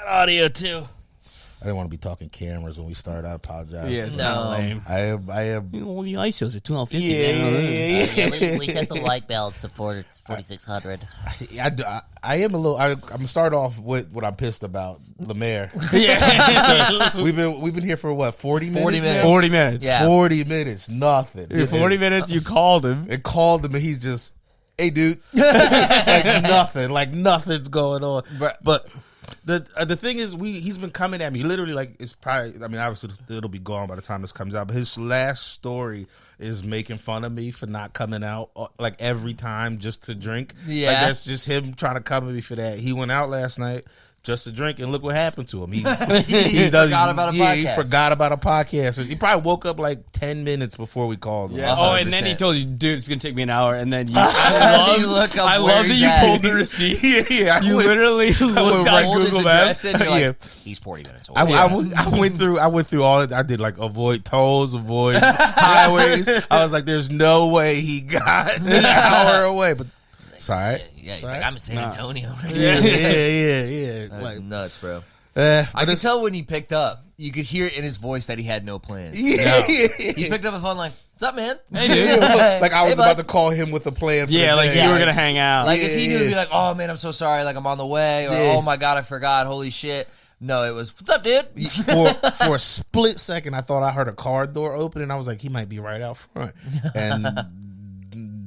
audio too. I didn't want to be talking cameras when we started. I apologize. Yeah, it's kind of lame. I am. Well, the ISO's at 1250. Yeah. We set the light belts to 4600. I am a little. I'm gonna start off with what I'm pissed about. Lemaire. Yeah. we've been here for what 40 minutes. 40 minutes. Now? 40 minutes. Yeah. 40 minutes. Nothing. Dude, 40 minutes. You called him. It called him, and he's just, hey, dude, like nothing's going on. But the thing is, he's been coming at me literally like it's probably. I mean, obviously it'll be gone by the time this comes out. But his last story is making fun of me for not coming out like every time just to drink. Yeah, like, that's just him trying to come at me for that. He went out last night just to drink, and look what happened to him. He forgot about a podcast. He forgot about a podcast. He probably woke up like 10 minutes before we called him. Yeah. Oh, and then he told you, dude, it's gonna take me an hour. And then I love that you pulled the receipt. Yeah. You literally looked at Google Maps. And you're like, he's 40 minutes away. I went through all of it. I did like avoid tolls, avoid highways. I was like, there's no way he got an hour away. But it's all right. Yeah, he's like, I'm in San Antonio. Yeah. That's Like, nuts, bro. I could tell when he picked up. You could hear it in his voice that he had no plans. Yeah. He picked up the phone like, what's up, man? Hey, dude. Like I was Hey, about bud. to call him with a plan for Yeah, the like day. you were gonna hang out. Like if he knew, he'd be like, oh, man, I'm so sorry. Like, I'm on the way. Or, oh, my God, I forgot. Holy shit. No, it was, what's up, dude? For a split second, I thought I heard a car door open, and I was like, he might be right out front. And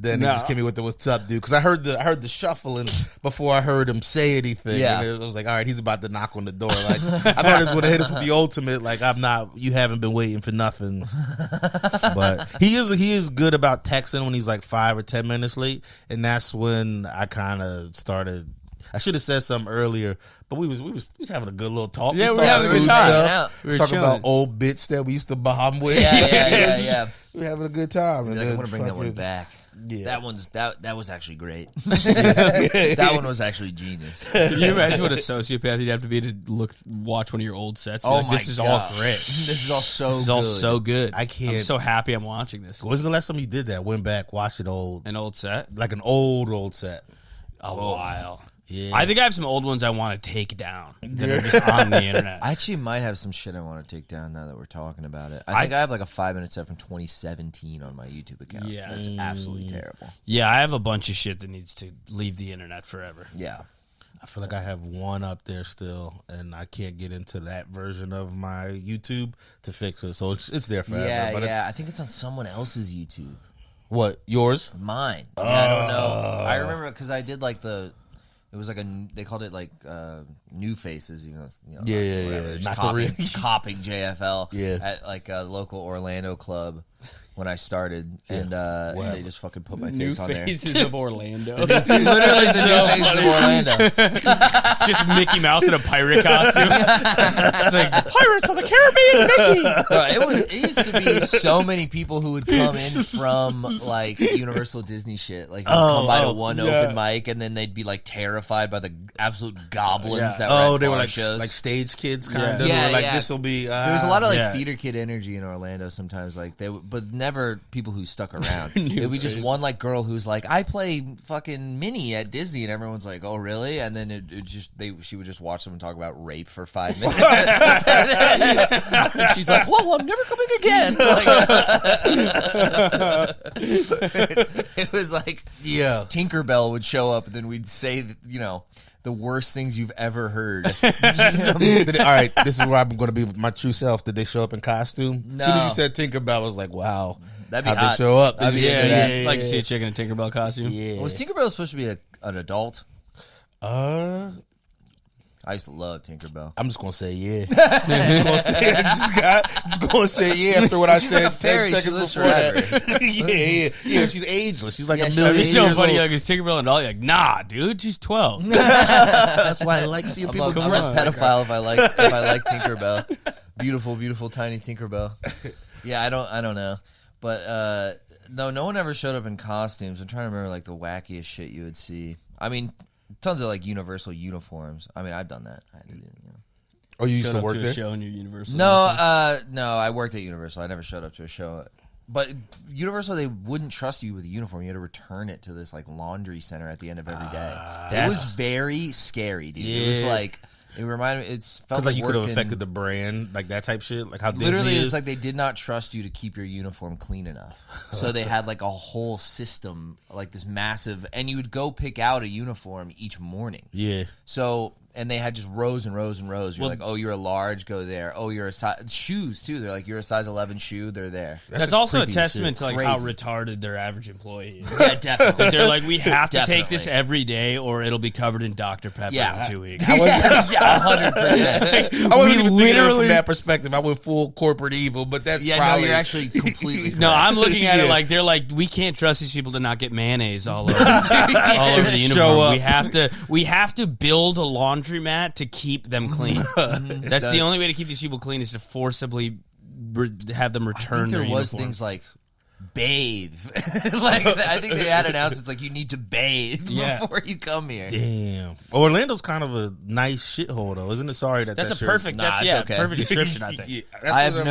then he just came me with the "What's up, dude?" Because I heard the shuffling before I heard him say anything. Yeah. And it was like, all right, he's about to knock on the door. Like I thought he was going to hit us with the ultimate. Like you haven't been waiting for nothing. But he is good about texting when he's like 5 or 10 minutes late, and that's when I kind of started. I should have said something earlier, but we was having a good little talk. Yeah, we were talking having a good time. We were talking chilling. about old bits that we used to bomb with. Yeah. We were having a good time. And Like, I then want to bring that one fucking- back. Yeah. That was actually great. That one was actually genius. Can you imagine what a sociopath you'd have to be to watch one of your old sets? And be like, this is all great. This is all so This is good. all so good. I can't. I'm so happy I'm watching this. When's the last time you did that? Went back, watched it old, An old set? like an old set. A while. Yeah. I think I have some old ones I want to take down that are just on the internet. I actually might have some shit I want to take down now that we're talking about it. I think I have like a 5-minute set from 2017 on my YouTube account. Yeah. That's absolutely terrible. Yeah, I have a bunch of shit that needs to leave the internet forever. Yeah. I feel like I have one up there still, and I can't get into that version of my YouTube to fix it. So it's there forever. Yeah, but I think it's on someone else's YouTube. What, yours? Mine. Yeah, I don't know. I remember because I did like it was like they called it like New Faces, even though it's, Yeah. just Not the copying, real. copying JFL Yeah. at like a local Orlando club when I started, and they just fucking put my New face on there. Faces of Orlando. Literally the New Faces of Orlando. It's just Mickey Mouse in a pirate costume. It's like Pirates of the Caribbean, Mickey. Bro, it used to be so many people who would come in from like Universal Disney shit. Like come by to one open mic, and then they'd be like terrified by the absolute goblins that were at they were bar like shows. like stage kids kind of. Yeah, They were like, yeah. this will be. There was a lot of like Yeah. theater kid energy in Orlando sometimes, like but never people who stuck around. It would be just one like girl who's like, I play fucking Minnie at Disney, and everyone's like, oh really? And then she would just watch someone talk about rape for 5 minutes. And she's like, well, I'm never coming again. It was like, Tinkerbell would show up, and then we'd say, the worst things you've ever heard. All right, this is where I'm going to be my true self. Did they show up in costume? No. As soon as you said Tinkerbell, I was like, wow. That'd be How'd hot. they show up? I'd be Yeah, into that. I'd like to see a chick in a Tinkerbell costume. Yeah. Was Tinkerbell supposed to be an adult? I used to love Tinkerbell. I'm just gonna say yeah. I'm just gonna say yeah after what I She's said like a fairy. 10 She seconds lives before forever. that. yeah. She's ageless. She's like Yeah, a she's million It's years so funny, old. like, is Tinkerbell an adult? You're like, nah, dude, she's 12. That's why I like seeing I'm people a dress. pedophile if I like Tinkerbell. Beautiful, beautiful tiny Tinkerbell. Yeah, I don't know, but no one ever showed up in costumes. I'm trying to remember like the wackiest shit you would see. I mean, tons of like Universal uniforms. I mean, I've done that. I did it, Oh, you used Showed to up work to there? a show in your Universal. No, I worked at Universal. I never showed up to a show. But Universal, they wouldn't trust you with a uniform. You had to return it to this like laundry center at the end of every day. It was very scary, dude. It was like It reminded me. It's felt Because like you could have working- affected the brand, like that type shit, like how Literally, Disney it's is. like they did not trust you to keep your uniform clean enough. So they had like a whole system, like this massive, and you would go pick out a uniform each morning. Yeah. So, and they had just rows and rows and rows. You're like, oh, you're a large, go there. Oh, you're a size. Shoes, too. They're like, you're a size 11 shoe, they're there. That's also a creepy as testament to shit. like how Crazy. retarded their average employee is. Yeah, definitely. They're like, we have to take this Definitely. every day, or it'll be covered in Dr. Pepper Yeah. in 2 weeks. I wasn't Yeah, 100%. I wasn't even thinking of it literally- from that perspective. I went full corporate evil, but that's Yeah, probably... no, you're actually completely No, correct. I'm looking at it Yeah. like they're like, we can't trust these people to not get mayonnaise all over, all over the Show uniform. up. We have to build a laundromat to keep them clean. That's the only way to keep these people clean is to forcibly have them I return think there their was uniform. things like bathe. Like I think they had announcements like you need to bathe before you come here. Damn. Orlando's kind of a nice shithole, though, isn't it? Sorry that That's a your- perfect. Nah, That's it's yeah, okay. perfect description. I think. Yeah, that's I what have I'm-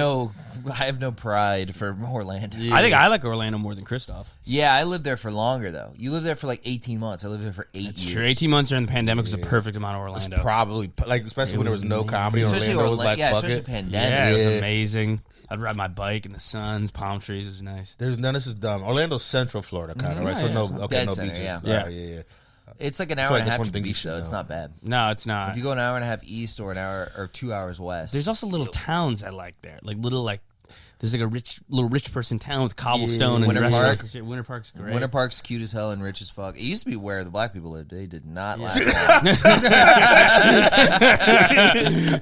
no pride for Orlando. Yeah. I think I like Orlando more than Christoph. Yeah, I lived there for longer though. You lived there for like 18 months. I lived there for 8 years. Sure, 18 months during the pandemic was a perfect amount of It's Orlando. probably like, especially when there was no comedy. Especially Orlando was Orla- like, yeah, fuck especially it. pandemic. Yeah, it was Yeah. amazing. I'd ride my bike in the suns, palm trees. It was nice. There's none. This is dumb. Orlando's Central Florida, kind of right. So yeah, no, it's okay, dead no center, beaches. yeah. Right, Yeah. yeah. It's like an I hour feel and like a half that's one to thing the you beach should though. It's know. not bad. No, it's not. If you go an hour and a half east or an hour or 2 hours west, There's also little towns I like there, like little like. There's like a little rich person town with cobblestone and Winter restaurants Park. and shit. Winter Park's great. Winter Park's cute as hell and rich as fuck. It used to be where the black people lived. They did not last long.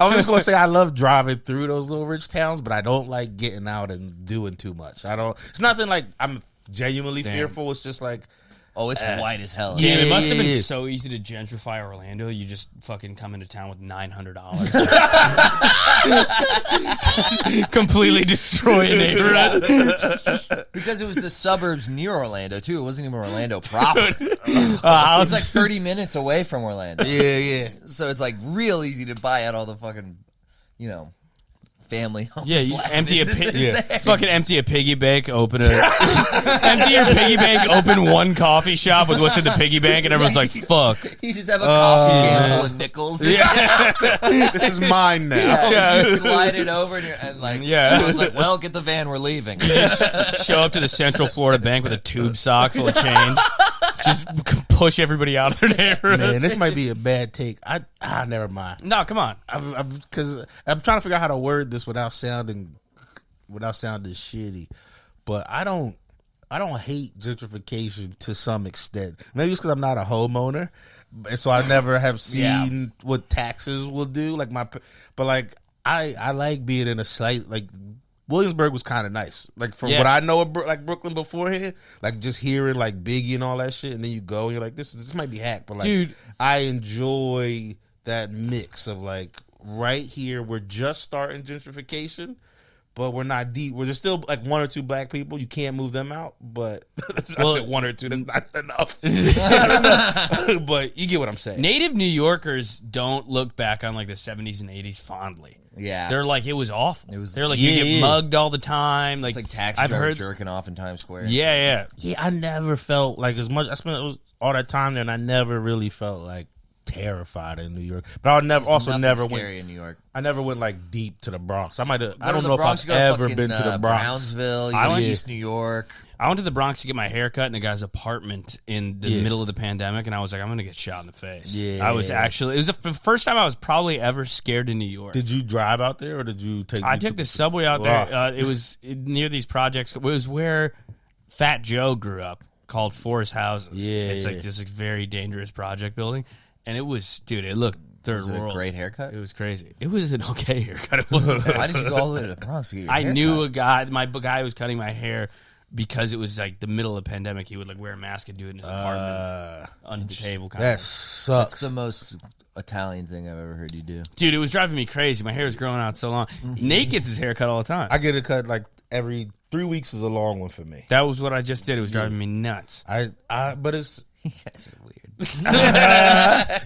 I was just gonna say I love driving through those little rich towns, but I don't like getting out and doing too much. I don't. It's nothing like I'm genuinely fearful. It's just like Oh, it's white as hell. Damn, it Yeah, must have been yeah. so easy to gentrify Orlando. You just fucking come into town with $900. Completely destroy a neighborhood. Because it was the suburbs near Orlando too. It wasn't even Orlando proper. I It was like 30 minutes away from Orlando. yeah. So it's like real easy to buy out all the fucking, family homes. Yeah, you black empty a businesses Yeah. there. fucking empty a piggy bank, open a empty your piggy bank, open one coffee shop with what's in the piggy bank, and everyone's like, "Fuck." You just have a coffee can full of nickels. Yeah, This is mine now. Yeah, you slide it over and like, Yeah. everyone's like, well, get the van, we're leaving. show up to the Central Florida bank with a tube sock full of change. Just push everybody out of their neighborhood. Man, this might be a bad take. Never mind. No, come on. Because I'm trying to figure out how to word this without sounding shitty. But I don't hate gentrification to some extent. Maybe it's because I'm not a homeowner, and so I never have seen what taxes will do. I like being in a site like. Williamsburg was kind of nice. Like, from what I know of Brooklyn beforehand, like, just hearing, like, Biggie and all that shit, and then you go, and you're like, this might be hack, but, like, Dude. I enjoy that mix of, like, right here, we're just starting gentrification, but we're not deep. We're just still, like, one or two black people. You can't move them out, but I said one or two. That's not enough. But you get what I'm saying. Native New Yorkers don't look back on, like, the 70s and 80s fondly. Yeah. They're like, it was awful. It was- They're like, you get mugged all the time. Like, It's like taxi I've driver heard. jerking off in Times Square. Yeah. Yeah, I never felt like as much. I spent all that time there, and I never really felt like terrified in New York. But I There's nothing never scary went. in New York. I never went like deep to the Bronx. I might have. I Go to don't the know Bronx, if you I've go ever fucking, been to the Bronx. Brownsville. I You went- go East New York. I went to the Bronx to get my hair cut in a guy's apartment in the middle of the pandemic, and I was like, I'm going to get shot in the face. Yeah. I was actually, it was the first time I was probably ever scared in New York. Did you drive out there, or did you take? I took the subway out there. It was near these projects. It was where Fat Joe grew up, called Forest Houses. Yeah, It's like yeah. this very dangerous project building. And it was, dude, it looked third Was it a world. great haircut? It was crazy. It was an okay haircut. It wasn't bad. Why did you go all the way to the Bronx to get your I haircut? knew a guy, my guy who was cutting my hair because it was like the middle of the pandemic. He would like wear a mask and do it in his apartment under the table. Kind That of. sucks. That's the most Italian thing I've ever heard you do. Dude, it was driving me crazy. My hair was growing out so long. Nate gets his hair cut all the time. I get it cut like every 3 weeks is a long one for me. That was what I just did. It was driving me nuts. But it's. You guys are weird.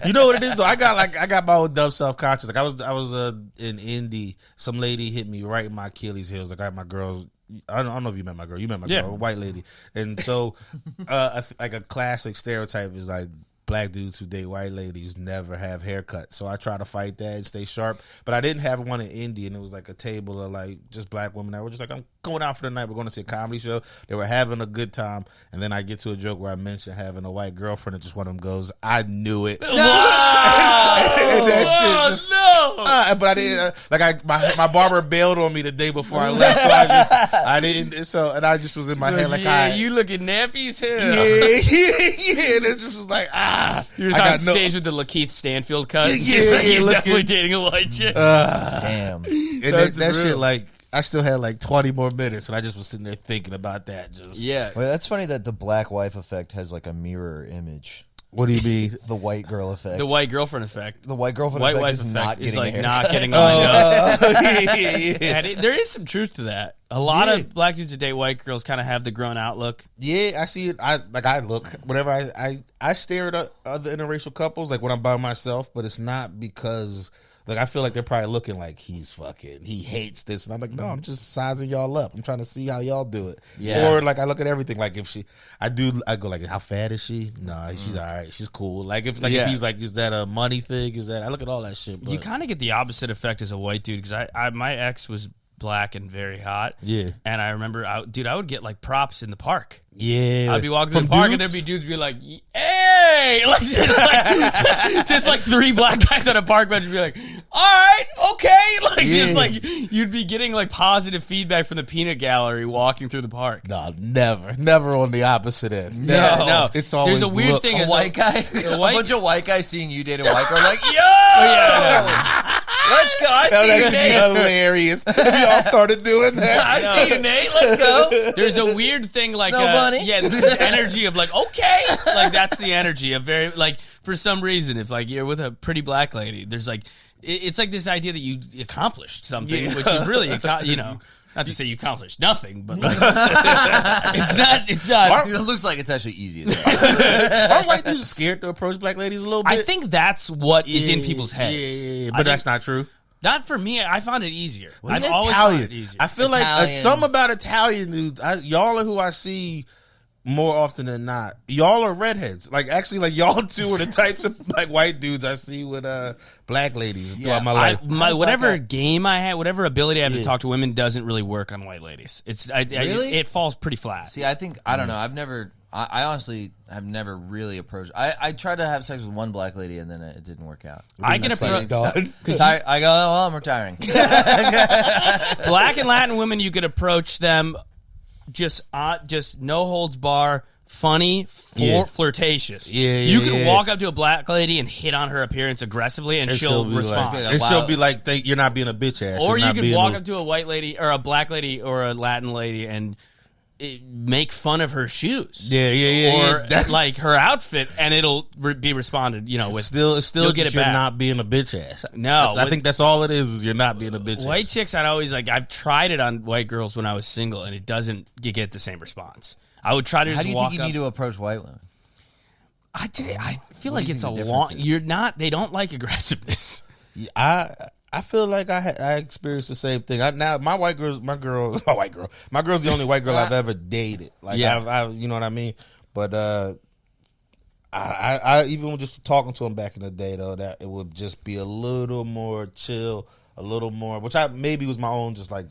You know what it is though. I got my own dumb self conscious. Like I was in Indy. Some lady hit me right in my Achilles heels. Like I had my girls. I don't know if you met my girl. You met my girl, a white lady. And so, like a classic stereotype is like black dudes who date white ladies never have haircuts. So I try to fight that and stay sharp. But I didn't have one in Indy, and it was like a table of like just black women that were just like, I'm going out for the night. We're going to see a comedy show. They were having a good time. And then I get to a joke where I mention having a white girlfriend, and just one of them goes, I knew it. Wow. And that shit just, but I didn't, my barber bailed on me the day before I left. So I didn't, and I just was in my head like, you looking nappy as hell. Yeah. And it just was like, You're just on stage with the Lakeith Stanfield cut. Yeah, you're definitely dating a white chick. Damn. And that shit, like, I still had like 20 more minutes, and I just was sitting there thinking about that. Well, that's funny that the black wife effect has like a mirror image. What do you mean? The white girl effect. The white girlfriend effect. The white girlfriend white effect wife is effect not is getting like not getting lined up. There is some truth to that. A lot of black dudes that date white girls kind of have the grown out look. Yeah, I see it. I look whenever I stare at other interracial couples, like when I'm by myself, but it's not because like I feel like they're probably looking like he hates this, and I'm like, no, I'm just sizing y'all up. I'm trying to see how y'all do it. Yeah. Or like I look at everything, like if I go like, how fat is she? No, she's all right. She's cool. Like if he's like, is that a money thing? Is that I look at all that shit. But you kind of get the opposite effect as a white dude because my ex was black and very hot. Yeah. And I remember, I would get like props in the park. Yeah. I'd be walking through the park and there'd be dudes be like, hey! Like, just like three black guys at a park bench would be like, all right, okay. Like, just like, you'd be getting like positive feedback from the peanut gallery walking through the park. No, never on the opposite end. No. It's always there's a weird thing. A white guy, a bunch of white guys seeing you date a white girl, like, yo! Let's go. I see you, Nate. Hilarious. If y'all started doing that. I see you, Nate. Let's go. There's a weird thing like this energy of like, okay, like that's the energy of very like for some reason if like you're with a pretty black lady, there's like it's like this idea that you accomplished something, which is really not to say you accomplished nothing, but like, it's not. It looks like it's actually easy. Are white dudes scared to approach black ladies a little bit? I think that's what is in people's heads. Yeah, but that's not true. Not for me. I found it easier. Well, I've always found it easier. I feel like something about Italian dudes. Y'all are who I see more often than not. Y'all are redheads. Like actually, like y'all two are the types of like white dudes I see with black ladies throughout my life. Whatever game I had, whatever ability I have to talk to women doesn't really work on white ladies. Really? It falls pretty flat. See, I don't know. I honestly have never really approached. I tried to have sex with one black lady and then it didn't work out. I can approach because I go, well, I'm retiring. Black and Latin women, you could approach them just no holds bar, funny, flirtatious. You can walk up to a black lady and hit on her appearance aggressively, and she'll respond. She'll be like, "You're not being a bitch ass." Or you can walk up to a white lady or a black lady or a Latin lady and make fun of her shoes. Or like her outfit, and it'll be responded. With still you'll get it you're back. not being a bitch ass. No, I think that's all it is you're not being a bitch ass. White chicks, I've tried it on white girls when I was single, and it doesn't get the same response. I would try to. How do you think you up. need to approach white women? I feel like it's a long. You're not. They don't like aggressiveness. I feel like I experienced the same thing. My girl's the only white girl I've ever dated. Like I you know what I mean? But I even just talking to him back in the day though, that it would just be a little more chill, a little more, which maybe was my own just like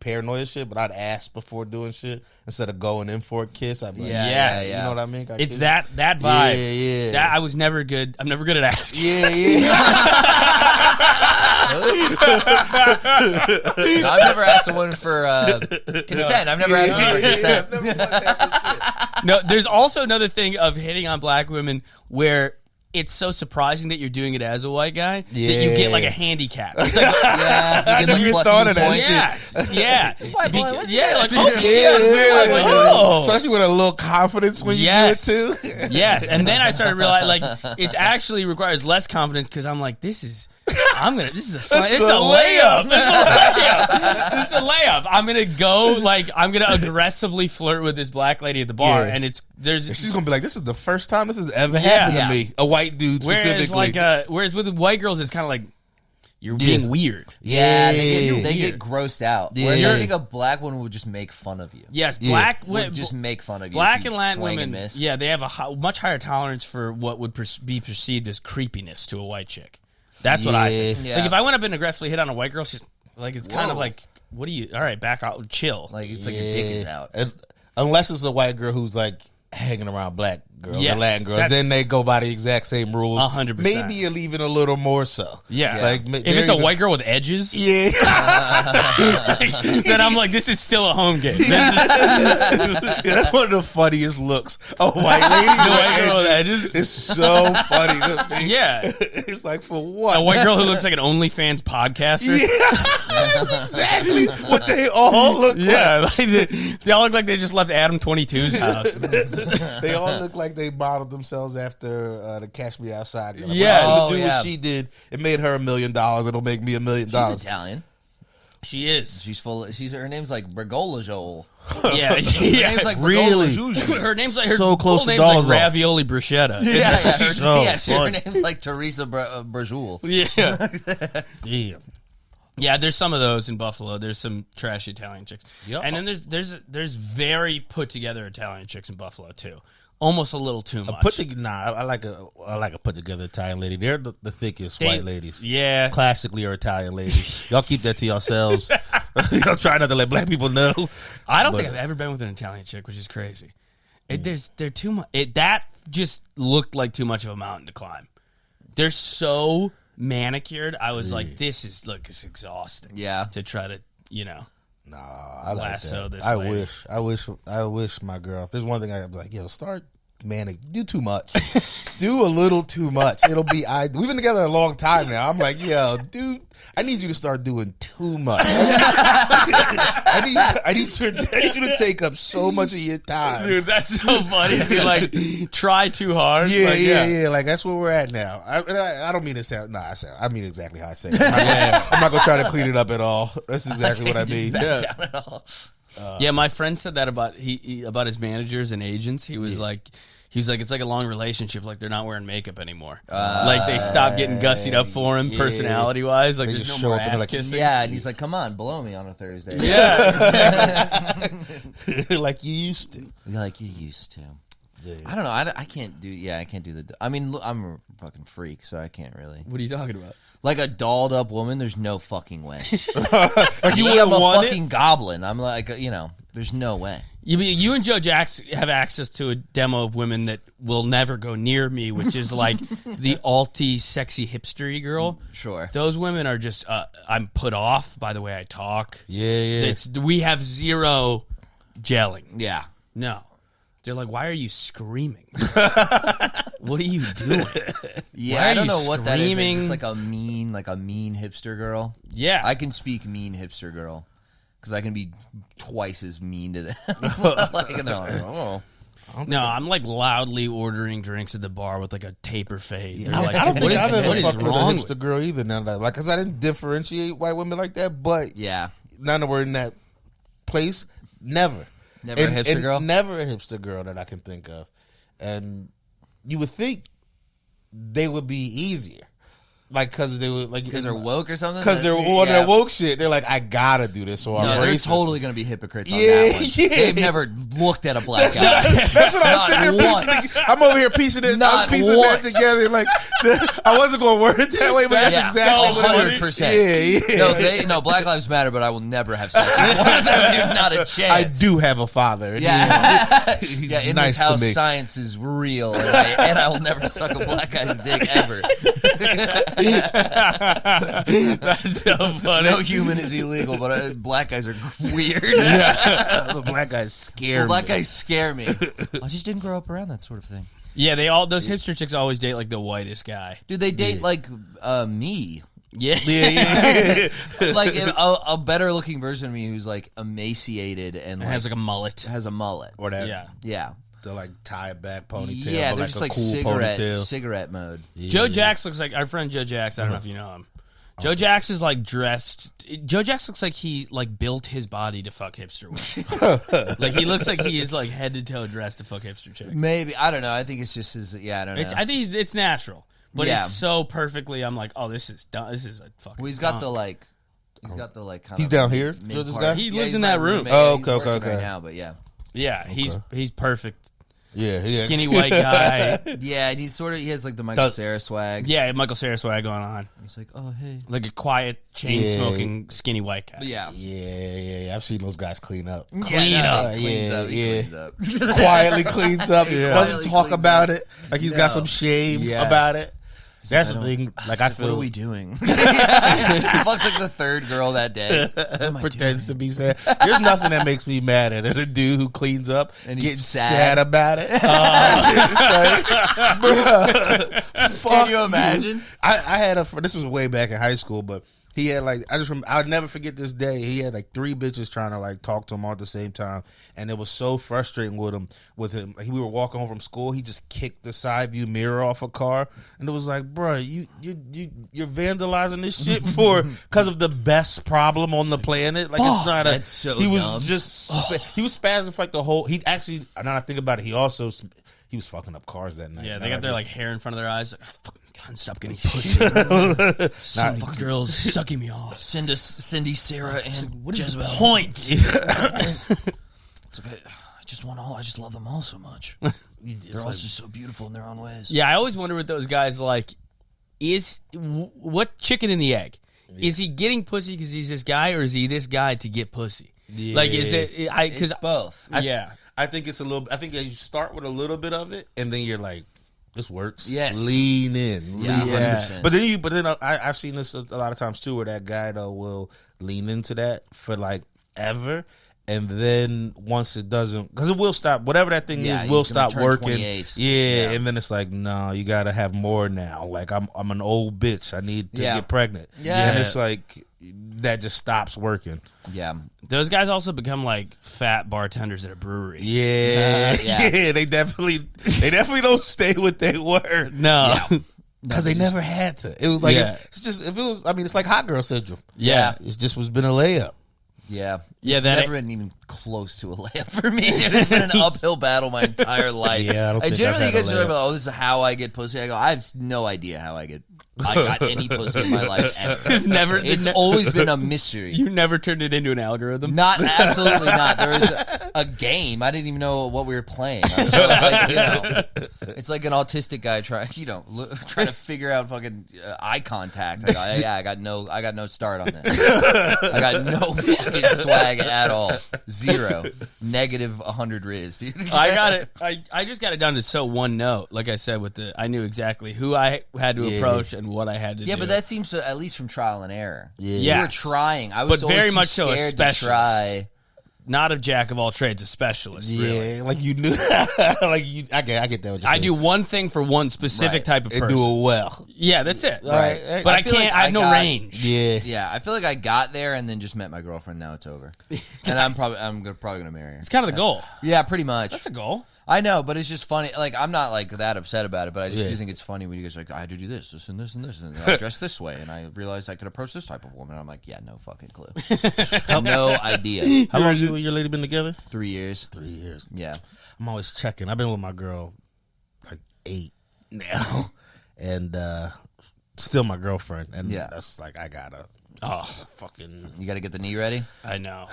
paranoia shit, but I'd ask before doing shit instead of going in for a kiss. I'd be like, yes. You know what I mean? It's that vibe. Yeah. That I was never good. I'm never good at asking. I've never asked a woman for consent. I've never asked her for consent. No, there's also another thing of hitting on black women where it's so surprising that you're doing it as a white guy that you get like a handicap. It's like, you get like plus 2 points. Yes, yeah, white boy, like okay, especially with a little confidence when you do it too. Yes, and then I started realizing like it actually requires less confidence because I'm like, this is a layup. This is a layup. I'm gonna go I'm gonna aggressively flirt with this black lady at the bar, and she's gonna be like, this is the first time this has ever happened to me. A white dude specifically. Whereas with white girls, it's kind of like You're being weird. Yeah, they get grossed out. Yeah. Whereas I think a black woman would just make fun of you. Yes, black would just make fun of you. Black and Latin women, yeah, they have a much higher tolerance for what would be perceived as creepiness to a white chick. That's what I think. Yeah. Like if I went up and aggressively hit on a white girl, she's like, it's kind of like, what do you? All right, back out, chill. Like it's like your dick is out. And unless it's a white girl who's like hanging around black girls and Latin girls, then they go by the exact same rules. 100%. Maybe even a little more so. Yeah. Like if it's a white girl with edges, then I'm like, this is still a home game. That's one of the funniest looks. A white lady with edges. It's so funny to me. Yeah. It's like, for what? A white girl who looks like an OnlyFans podcaster. That's exactly what they all look like. Yeah, they all look like they just left Adam 22's house. They all look like they modeled themselves after the Catch Me Outside girl. Yeah. Do what she did. It made her $1 million. It'll make me $1 million. She's Italian. She is. She's full. Her name's like Bergola Joel. Yeah, her name's like really. Her name's like her so close full to name's like Ravioli Bruschetta. Her name's like Teresa Berjoul. Yeah. Damn. Yeah, there's some of those in Buffalo. There's some trashy Italian chicks. Yep. And then there's very put together Italian chicks in Buffalo too. Almost a little too much. I like a put together Italian lady. They're the thickest white ladies. Yeah, classically are Italian ladies. Y'all keep that to yourselves. Y'all try not to let black people know. I don't think I've ever been with an Italian chick, which is crazy. They're too much. That just looked like too much of a mountain to climb. They're so manicured. I was like, this is exhausting. Yeah, to try to I lasso like this. I wish my girl. If there's one thing I'd be like, start do too much, do a little too much. It'll be. We've been together a long time now. I'm like, dude, I need you to start doing too much. I need you to take up so much of your time, dude. That's so funny. To be like, try too hard. Yeah. Like that's where we're at now. I don't mean to sound. I mean exactly how I say it. I'm not gonna try to clean it up at all. That's exactly what I mean. Down at all. Yeah, my friend said that about about his managers and agents. He was like, it's like a long relationship. Like they're not wearing makeup anymore. Like they stopped getting gussied up for him, personality wise. Like there's no more ass kissing. Yeah, and he's like, "Come on, blow me on a Thursday." Yeah, like you used to. Like you used to. Yeah. I don't know. I can't do. Yeah, I can't do the. I mean, I'm a fucking freak, so I can't really. What are you talking about? Like a dolled up woman, there's no fucking way. Like you I'm a fucking goblin. I'm like, there's no way. You and Joe Jax have access to a demo of women that will never go near me, which is like the alty, sexy, hipstery girl. Sure. Those women are just, I'm put off by the way I talk. Yeah. We have zero gelling. Yeah. No. They're like, why are you screaming? What are you doing? Yeah, I don't know what that is. It's just like a mean hipster girl. Yeah. I can speak mean hipster girl because I can be twice as mean to them. And they're like, oh. No, I'm like loudly ordering drinks at the bar with like a taper fade. Yeah, like, I don't think I've ever fucked with a hipster with? girl either. Now that, because I didn't differentiate white women like that, but yeah, now that we're in that place, never. Never a hipster girl? Never a hipster girl that I can think of. And you would think they would be easier. Like, because they would, like, because they're woke or something? Because they're on their woke shit. They're like, I gotta do this, so I'm they're racist. totally going to be hypocrites on that one. Yeah. They've never looked at a black guy. That's what I was sitting there I'm over here piecing it. I was piecing that together. Like, I wasn't going to word it that way, but that's exactly what it was. 100%. No, Black Lives Matter, but I will never have sex with one of them, dude. Not a chance. I do have a father. Yeah. In this house, science is real, and I will never suck a black guy's dick ever. That's so funny. No human is illegal, but black guys are weird. The black guys scare me. Black guys scare me. I just didn't grow up around that sort of thing. Yeah, those hipster chicks always date like the whitest guy. Dude, they date like me. Yeah. Like a better looking version of me who's like emaciated and has like a mullet. Has a mullet. Or that. Yeah. They'll like tie it back ponytail. Yeah, they're like just a like cool cigarette mode. Yeah. Joe Jax looks like our friend Joe Jax. I don't know if you know him. Joe Jax is like dressed. Joe Jax looks like he like built his body to fuck hipster women. Like he looks like he is like head to toe dressed to fuck hipster chicks. Maybe, I don't know. I think it's just his. Yeah, I don't know. I think it's natural. but it's so perfectly. I'm like, oh, this is done. This is a fucking. Well, he's got the like. He's got the like. Kind he's of down here. This guy. He lives in that room. Oh, okay. Right now, but yeah. Yeah, he's perfect. Yeah, skinny white guy. Yeah, and he has like the Michael Cera swag. Yeah, Michael Cera swag going on. He's like, oh hey, like a quiet chain smoking skinny white guy. Yeah. I've seen those guys clean up. Cleans up. Quietly cleans up. Doesn't talk about it. Like he's got some shame about it. That's the thing. Like I feel. What are we doing? He fucks like the third girl that day. Pretends to be sad. There's nothing that makes me mad at a dude who cleans up and getting sad about it. Can you imagine? I had this was way back in high school, but he had like I'll never forget this day. He had like 3 bitches trying to like talk to him all at the same time, and it was so frustrating with him. Like, we were walking home from school. He just kicked the side view mirror off a car, and it was like, bro, you're vandalizing this shit because of the best problem on the planet. Like it's not that's so he was dumb. he was spazzing for like the whole. He actually, now that I think about it, he was fucking up cars that night. Yeah, they got their like hair in front of their eyes. Like, God, stop getting pussy. So many girls sucking me off. Cindy, Sarah, and what is Jezebel. the point? It's okay. I just love them all so much. They're all just so beautiful in their own ways. Yeah, I always wonder what those guys like. What chicken and the egg? Yeah. Is he getting pussy because he's this guy, or is he this guy to get pussy? Yeah. Like, is it? Because both. I think it's a little. I think you start with a little bit of it, and then you're like, "This works." Yes, lean in. Yeah. But then I've seen this a lot of times too, where that guy though will lean into that for like ever, and then once it doesn't, because it will stop. Whatever that thing is, will stop working. Yeah, and then it's like, no, you got to have more now. Like I'm an old bitch. I need to get pregnant. Yeah, and it's like that just stops working. Yeah. Those guys also become like fat bartenders at a brewery. Yeah. They definitely don't stay what they were. No. Because they never had to. It was like it's just it's like hot girl syndrome. Yeah. It just was been a layup. Yeah. It's never been even close to a layup for me. It's been an uphill battle my entire life. Yeah, I don't think generally you guys are like, oh, this is how I get pussy. I go, I have no idea how I got any pussy in my life ever. It's always been a mystery. You never turned it into an algorithm? Absolutely not. There was a game. I didn't even know what we were playing. It's like an autistic guy trying to figure out fucking eye contact. I go, I got no start on this. I got no fucking swag at all. Zero. Negative 100 riz, dude. I got it. I just got it down to one note. Like I said, I knew exactly who I had to approach and what I had to do. Yeah, but that seems to, at least from trial and error. Yeah. You were trying. I was very much so a specialist. To try. Not a jack of all trades, a specialist. Yeah, really. like you knew. I get that. What you're I do one thing for one specific type of person. And do it well. Yeah, that's it. Right. But I can't. I have no range. Yeah. I feel like I got there and then just met my girlfriend. Now it's over, and I'm probably gonna marry her. It's kind of the goal. Yeah, pretty much. That's a goal. I know, but it's just funny. Like, I'm not like that upset about it, but I just do think it's funny when you guys are like, I had to do this, and this, and this, and I dress this way, and I realized I could approach this type of woman. I'm like, yeah, no fucking clue. No idea. How long you and your lady been together? 3 years. 3 years. Yeah. I'm always checking. I've been with my girl like 8 now, and still my girlfriend. And that's like, I gotta. Fucking! You gotta get the knee ready. I know.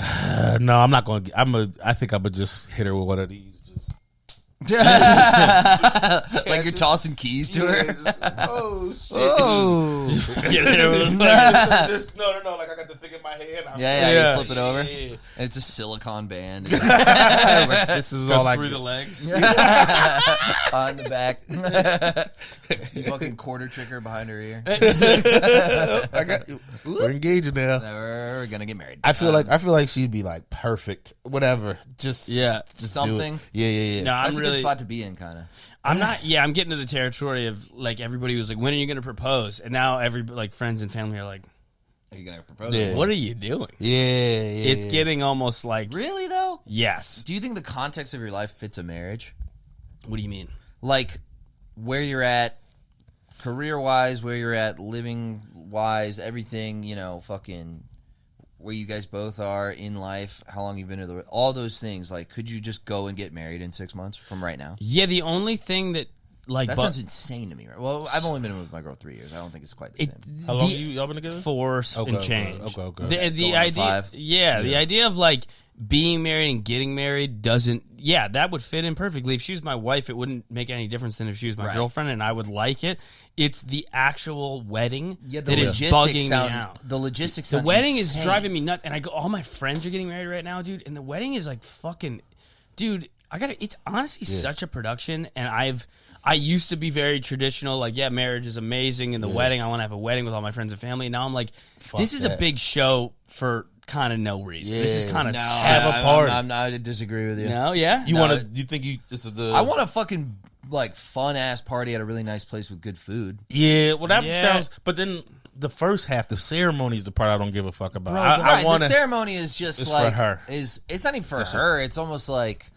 No, I'm not going. I think I'm gonna just hit her with one of these. Like you're tossing keys to her. Oh shit! Oh, no! Like I got the thing in my hand. You flip it over, and it's a silicone band. This is all I through the legs on the back. You fucking quarter trick her behind her ear. We're engaged now. We're gonna get married. I feel like she'd be like perfect. Whatever. Just something. Yeah. No, That's a good spot to be in, kind of. I'm not. Yeah, I'm getting to the territory of like everybody was like, "When are you going to propose?" And now friends and family are like, "Are you going to propose?" Yeah. What are you doing? Yeah. It's getting almost like really though. Yes. Do you think the context of your life fits a marriage? What do you mean? Like where you're at, career-wise, where you're at, living-wise, everything. Fucking. Where you guys both are in life, how long you've been together, all those things. Like, could you just go and get married in 6 months from right now? Yeah, the only thing that like that sounds insane to me. Right? Well, I've only been with my girl 3 years. I don't think it's quite the same. How long y'all been together? 4 and change. Okay. The idea, the idea of like being married and getting married doesn't. Yeah, that would fit in perfectly. If she was my wife, it wouldn't make any difference than if she was my girlfriend, and I would like it. It's the actual wedding that is bugging me out. The logistics. The wedding is driving me nuts, and I go. All my friends are getting married right now, dude, and the wedding is like fucking, dude. It's honestly such a production, and I used to be very traditional, like, yeah, marriage is amazing, and the wedding, I want to have a wedding with all my friends and family, and now I'm like, this is a big show for kind of no reason. This is kind of have a party. I disagree with you. No, yeah? You think this is the... I want a fucking, like, fun-ass party at a really nice place with good food. Yeah, well, that sounds... But then the first half, the ceremony is the part I don't give a fuck about. Bro, the ceremony is just like... for her. It's not even for her. It's almost like...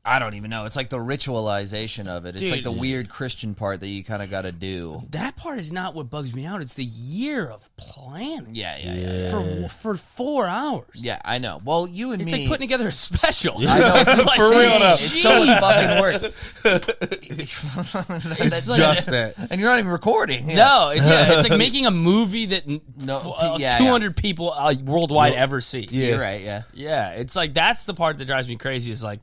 I don't even know. It's like the ritualization of it. It's like the weird Christian part that you kind of got to do. That part is not what bugs me out. It's the year of planning. Yeah. For 4 hours. Yeah, I know. Well, you and it's me... like putting together a special. I know. It's like, for real though. It's so much fucking work. It's just that. And you're not even recording. Yeah. No, it's like making a movie that 200 people worldwide ever see. Yeah. You're right, yeah. Yeah, it's like that's the part that drives me crazy is like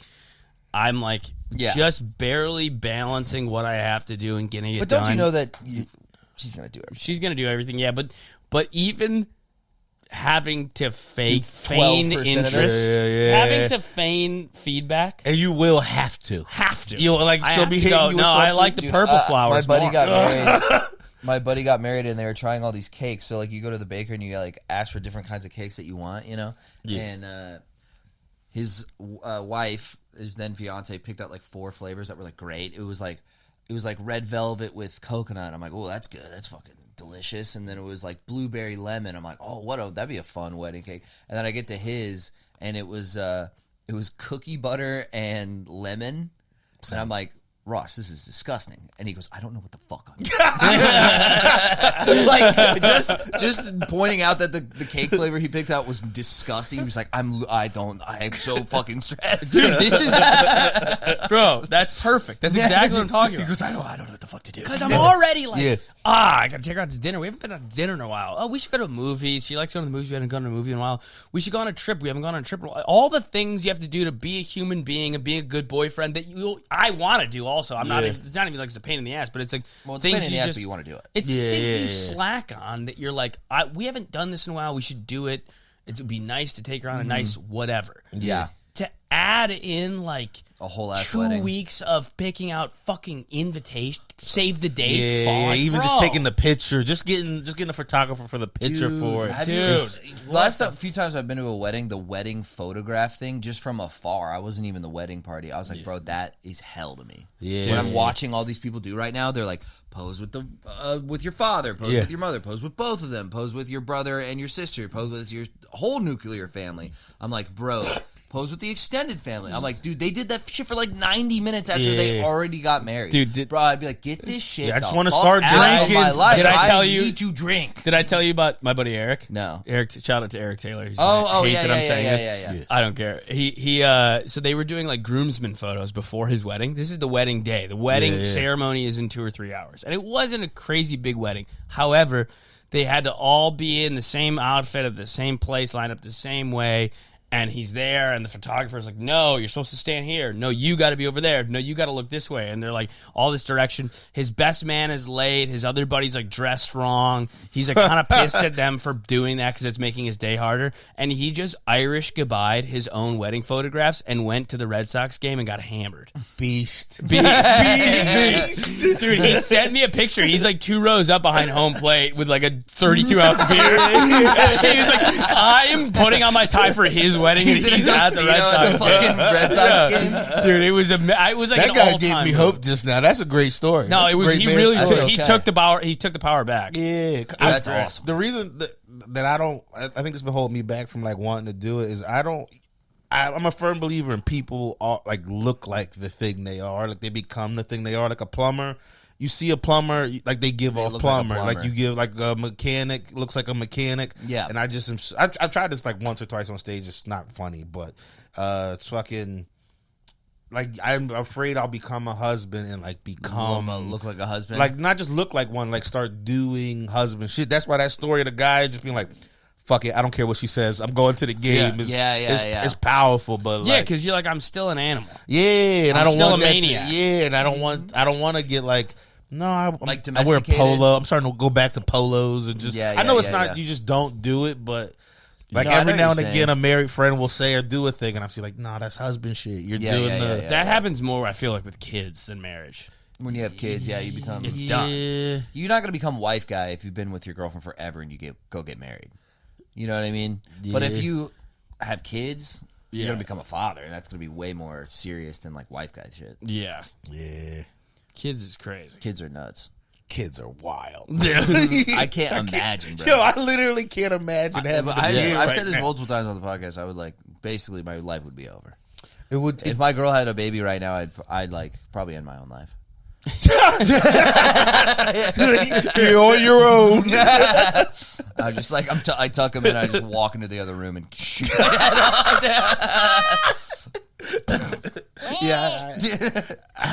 I'm like just barely balancing what I have to do and getting it done. But don't you know that she's going to do everything? She's going to do everything, yeah. But even having to feign interest, having to feign feedback. And you will have to. You'll like, she'll be hitting you with something. I like the purple flowers My buddy got married. My buddy got married and they were trying all these cakes. So like you go to the baker and you like ask for different kinds of cakes that you want, you know? Yeah. And his wife, his then fiance, picked out like 4 flavors that were like great. It was like red velvet with coconut. I'm like, oh, that's good. That's fucking delicious. And then it was like blueberry lemon. I'm like, oh, that'd be a fun wedding cake. And then I get to his, and it was cookie butter and lemon. And I'm like, Ross, this is disgusting. And he goes, I don't know what the fuck I'm doing. Like, just pointing out that the cake flavor he picked out was disgusting. He was like, I'm so fucking stressed. Dude, this is... Bro, that's perfect. That's exactly what I'm talking about. He goes, I don't know what the fuck to do. Because I'm already like, I gotta take her out to dinner. We haven't been out to dinner in a while. Oh, we should go to a movie. She likes going to the movies. We haven't gone to a movie in a while. We should go on a trip. We haven't gone on a trip in a while. All the things you have to do to be a human being and be a good boyfriend that I want to do also. I'm not. It's not even like it's a pain in the ass, but it's like things but you want to do it. It's things you slack on that you're like, we haven't done this in a while. We should do it. It would be nice to take her on a nice whatever. Yeah. To add in like a whole ass 2 wedding. weeks of picking out fucking invitation, save the dates, even just taking the picture, just getting a photographer for the picture for it. The last few times I've been to a wedding, the wedding photograph thing, just from afar, I wasn't even the wedding party. I was like, bro, that is hell to me. Yeah. When I'm watching all these people do right now, they're like, pose with with your father, pose with your mother, pose with both of them, pose with your brother and your sister, pose with your whole nuclear family. I'm like, bro. Pose with the extended family. I'm like, dude, they did that shit for like 90 minutes after they already got married. Dude, bro, I'd be like, get this shit. I just want to start drinking. My life. Did I tell you? Need to drink. Did I tell you about my buddy Eric? No. Shout out to Eric Taylor. He's Yeah. I don't care. He so they were doing like groomsmen photos before his wedding. This is the wedding day. The wedding ceremony is in 2 or 3 hours, and it wasn't a crazy big wedding. However, they had to all be in the same outfit at the same place, lined up the same way. And he's there, and the photographer's like, no, you're supposed to stand here. No, you got to be over there. No, you got to look this way. And they're like, all this direction. His best man is late. His other buddy's like dressed wrong. He's like kind of pissed at them for doing that because it's making his day harder. And he just Irish goodbyed his own wedding photographs and went to the Red Sox game and got hammered. Beast. Dude, he sent me a picture. He's like 2 rows up behind home plate with like a 32-ounce beer. He was like, I am putting on my tie for his wedding, and he's at the Red Sox fucking Red Sox game. Dude, it was like that an guy gave me hope just now. That's a great story. No, that's it was. He really he took the power. He took the power back. Yeah, that's awesome. The reason that I think this been holding me back from like wanting to do it is I'm a firm believer in people like look like the thing they are, like they become the thing they are. Like a plumber. You see a plumber, like they give off plumber. Like you give like a mechanic, looks like a mechanic. Yeah. And I've tried this like once or twice on stage. It's not funny, but it's fucking I'm afraid I'll become a husband and like look like a husband, like not just look like one, like start doing husband shit. That's why that story of the guy just being like, fuck it, I don't care what she says, I'm going to the game. It's powerful, but yeah, because you're like, I'm still an animal. Yeah, and I'm I don't still want a maniac. And I don't want to get like. No, I wear domesticated. polo. I'm starting to go back to polos and just. I know it's not. You just don't do it, but like every now and again, a married friend will say or do a thing, and I'm like, nah, that's husband shit. You're doing that happens more. I feel like with kids than marriage. When you have kids, you become. It's done. You're not gonna become wife guy if you've been with your girlfriend forever and you go get married. You know what I mean? Yeah. But if you have kids, you're gonna become a father, and that's gonna be way more serious than like wife guy shit. Yeah. Kids is crazy. Kids are nuts. Kids are wild. I can't imagine, bro. Yo, I literally can't imagine having. I've said this multiple times on the podcast. I would like basically my life would be over. It would. If my girl had a baby right now, I'd like probably end my own life. You're on your own. I just like I tuck him in. I just walk into the other room and shoot.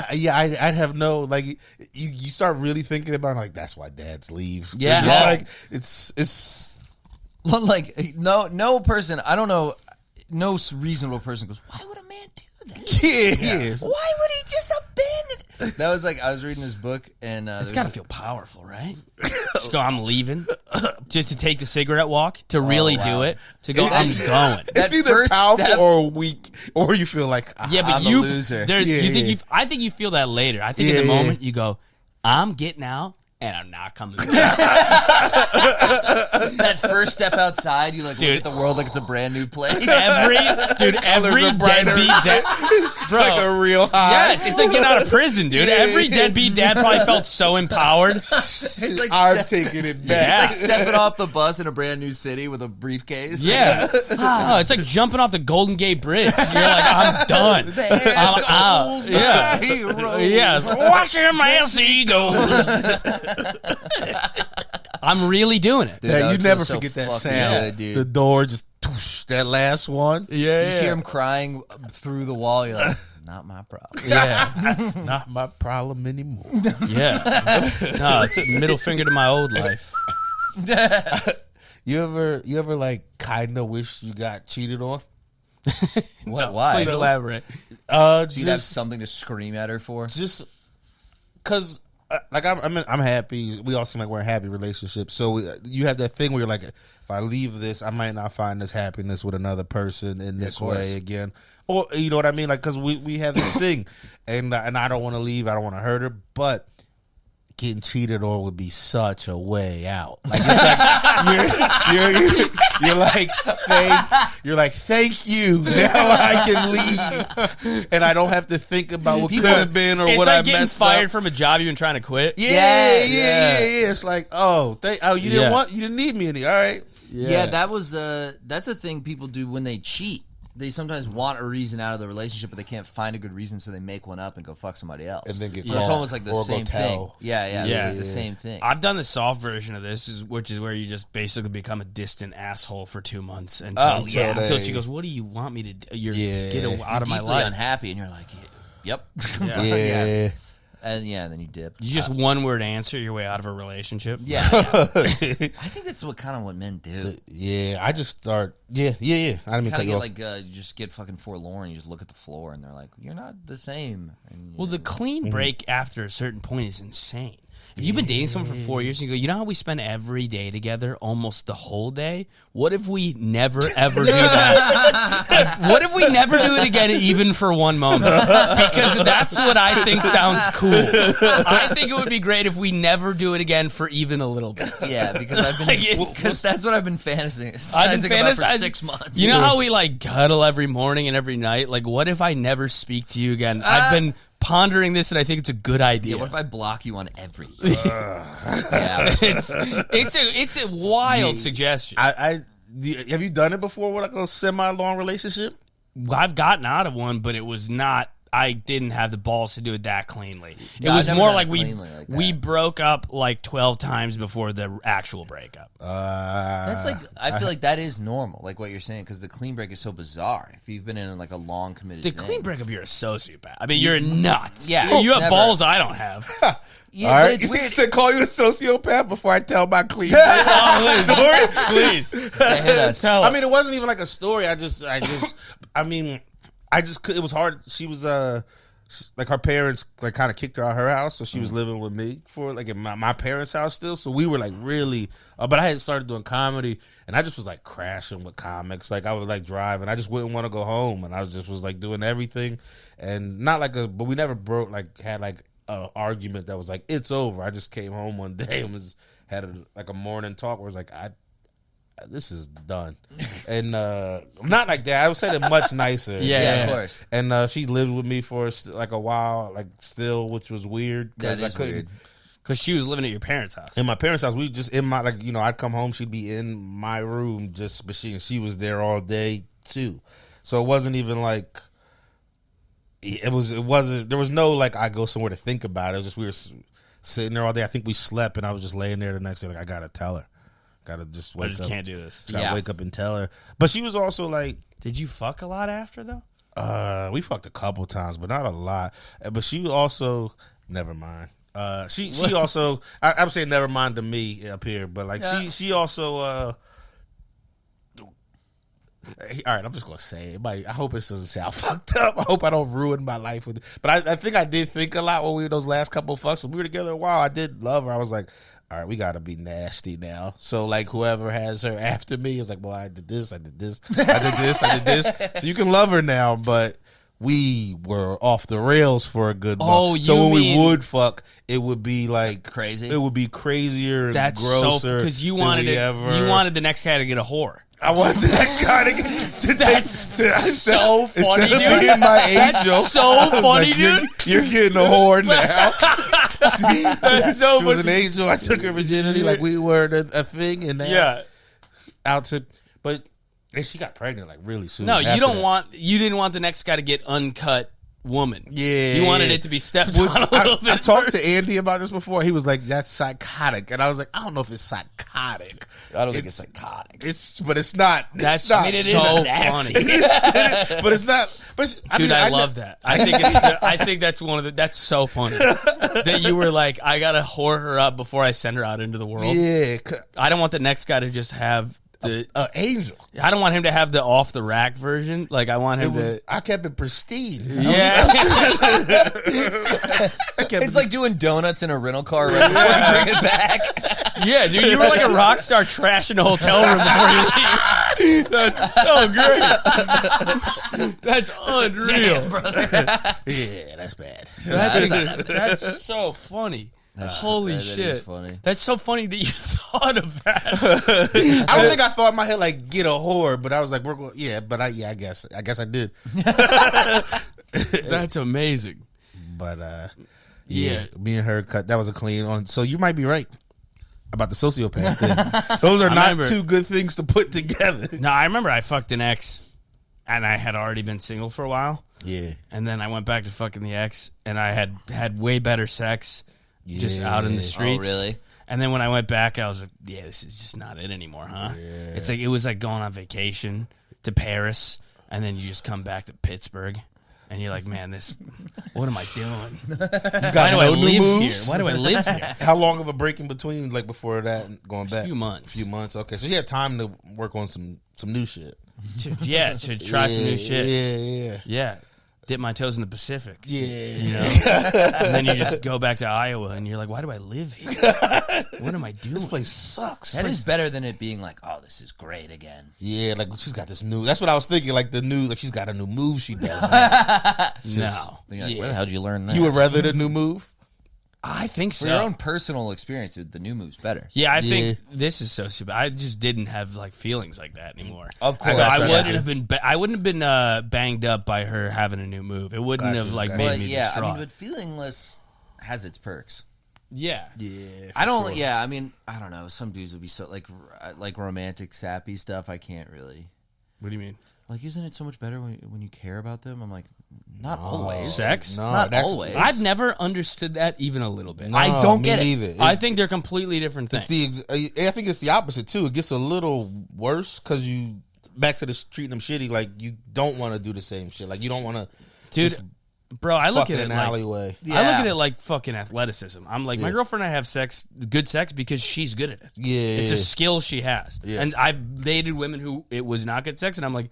I'd have no like. You start really thinking about like that's why dads leave. Yeah, like it's like no person. I don't know. No reasonable person goes, why would a man do that? Yeah. Why would he just abandon? That was like I was reading this book and it's got to feel powerful, right? Just go, I'm leaving, just to take the cigarette walk, to really do it, to go, I'm going. It's either powerful or weak, or you feel like but I'm a loser. I think you feel that later. I think in the moment you go, I'm getting out. And I'm not coming back. That first step outside, you like look at the world like it's a brand new place. Every deadbeat dad, it's like a real high. Yes, it's like getting out of prison, dude. Every deadbeat dad probably felt so empowered. It's like I'm taking it back. It's like stepping off the bus in a brand new city with a briefcase. Yeah. It's like jumping off the Golden Gate Bridge. You're like, I'm done. I'm out. Yeah. Watching my seagulls. I'm really doing it. Dude, you never forget that sound. Good, the door just whoosh, that last one. Yeah, you hear him crying through the wall. You're like, not my problem. Yeah, not my problem anymore. Yeah, no, it's a middle finger to my old life. You ever like kind of wish you got cheated on? What? Why? Please elaborate. So you'd have something to scream at her for? Just because. Like I'm happy. We all seem like we're in happy relationships. So you have that thing where you're like, if I leave this, I might not find this happiness with another person in this way again. Or you know what I mean? Like because we have this thing, and I don't want to leave. I don't want to hurt her, but getting cheated on would be such a way out. Like it's like you're like thank you. Now I can leave, and I don't have to think about what could have been or what I messed up. It's like getting fired from a job you've been trying to quit. Yeah. It's like you didn't need me any. All right. Yeah, that's a thing people do when they cheat. They sometimes want a reason out of the relationship, but they can't find a good reason, so they make one up and go fuck somebody else. And then it's almost like the same thing. Yeah. It's like the same thing. I've done the soft version of this, which is where you just basically become a distant asshole for 2 months until she goes, "What do you want me to do? Get out of my life." Unhappy, and you're like, "Yep, yeah." And then you dip. You just one word answer your way out of a relationship. Yeah. I think that's what men do. I just start. Yeah. I didn't mean to get like you just get fucking forlorn. You just look at the floor and they're like, "You're not the same." And, the clean break after a certain point is insane. If you've been dating someone for 4 years and you go, you know how we spend every day together, almost the whole day? What if we never, ever do that? What if we never do it again, even for one moment? Because that's what I think sounds cool. I think it would be great if we never do it again for even a little bit. Yeah, because that's what I've been fantasizing about for 6 months. You know how we like cuddle every morning and every night? Like, what if I never speak to you again? I've been pondering this, and I think it's a good idea. Yeah, what if I block you on everything? It's a wild suggestion. Have you done it before with like a semi-long relationship? I've gotten out of one, but it was not. I didn't have the balls to do it that cleanly. It was more like we broke up like 12 times before the actual breakup. That's That's like I feel like that is normal, like what you're saying, because the clean break is so bizarre. If you've been in like a long committed The thing. clean breakup, you're a sociopath. I mean, you're nuts. Yeah, you have never- balls I don't have. Yeah, All but right, it's you weird. said call you a sociopath before I tell my clean story. Please. They hit us. Tell I mean, it wasn't even like a story. I just, I mean, I just could. It was hard. She was like her parents like kind of kicked her out of her house, so she was living with me for like in my parents' house still. So we were like really, but I had started doing comedy, and I just was like crashing with comics. Like I would like drive, and I just wouldn't want to go home, and I was like doing everything, and not like but we never broke had like an argument that was like it's over. I just came home one day and had a morning talk where it was like this is done, and not like that. I would say that much nicer. Yeah, of course. And she lived with me for like a while, like still, which was weird. That is weird. Because she was living at your parents' house. In my parents' house, we just in my I'd come home, she'd be in my room, but she was there all day too. So it wasn't even like it wasn't. There was no like I go somewhere to think about it. It was just we were sitting there all day. I think we slept, and I was just laying there the next day. Like I gotta tell her. Gotta just wake up. Can't do this. Gotta wake up and tell her. But she was also like, did you fuck a lot after though? We fucked a couple times, but not a lot. But she also, never mind. She also, I'm saying never mind to me up here, but like she also. All right, I'm just gonna say it. I hope it doesn't sound fucked up. I hope I don't ruin my life with it. But I think I did think a lot when we were those last couple of fucks. We were together a while. I did love her. I was like, all right, we gotta be nasty now. So like whoever has her after me is like, well, I did this, I did this, I did this, I did this. So you can love her now, but we were off the rails for a good month. So when we would fuck, it would be like crazy. It would be crazier and That's grosser. Because you wanted you wanted the next guy to get a whore. I want the next guy to That's so funny, dude. Instead of being my angel, so funny, like, dude. You're getting a whore now. That's so She was funny. an angel. I took her virginity like we were a thing, and now out to. But and she got pregnant like really soon. No, after you didn't want the next guy to get uncut woman. Yeah, you wanted it to be stepped on a little bit. I talked to Andy about this before. He was like, "That's psychotic," and I was like, "I don't know if it's psychotic. I don't think it's psychotic. But it's not. That's not. I mean, it is so funny, but it's not. But dude, I love that. I think that's that's so funny that you were like, I gotta whore her up before I send her out into the world. Yeah, I don't want the next guy to just have the angel. I don't want him to have the off the rack version. Like I want him to. I kept it pristine. Yeah, It's like doing donuts in a rental car right before you bring it back. Yeah, dude, you were like a rock star trashing a hotel room before you leave. That's so great. That's unreal. Damn, brother. Yeah, that's bad. That's so funny. Holy that shit. is funny. That's so funny that you thought of that. I don't think I thought in my head like get a whore, but I was like, we're going. Yeah, but I guess I did. That's amazing. But yeah, me and her cut. That was a clean on. So you might be right about the sociopath thing. Those are not two good things to put together. No, I remember I fucked an ex, and I had already been single for a while. Yeah, and then I went back to fucking the ex, and I had way better sex. Just out in the streets. Oh, really? And then when I went back, I was like, yeah, this is just not it anymore, huh? Yeah. It's like, it was like going on vacation to Paris, and then you just come back to Pittsburgh, and you're like, man, what am I doing? Why do I live here? Why do I live here? How long of a break in between, like before that and going back? A few months. Okay, so you had time to work on some new shit. To try some new shit. Yeah. Dip my toes in the Pacific. Yeah. You know? And then you just go back to Iowa and you're like, why do I live here? What am I doing? This place sucks. That is better than it being like, oh, this is great again. Yeah, like she's got this new. That's what I was thinking. Like the new, like she's got a new move she does. No. Like, where the hell did you learn that? You would rather the new move? I think so. For your own personal experience, the new move's better. Yeah, I think this is so stupid. I just didn't have like feelings like that anymore. Of course, so I wouldn't have been. I wouldn't have been banged up by her having a new move. It wouldn't have like made me distraught. I mean, but feelingless has its perks. Yeah, I don't. Sure. Yeah, I mean, I don't know. Some dudes would be so like romantic sappy stuff. I can't really. What do you mean? like, isn't it so much better when you care about them? I'm like, not always. Sex? No, not always. I've never understood that even a little bit. No, I don't get it. either. I think they're completely different things. I think it's the opposite too. It gets a little worse because you back to this treating them shitty. Like you don't want to do the same shit. Like you don't want to, dude. Bro, I look at it in like an alleyway. I look at it like fucking athleticism. I'm like, my girlfriend and I have good sex because she's good at it. Yeah, it's a skill she has. Yeah. And I've dated women who it was not good sex, and I'm like,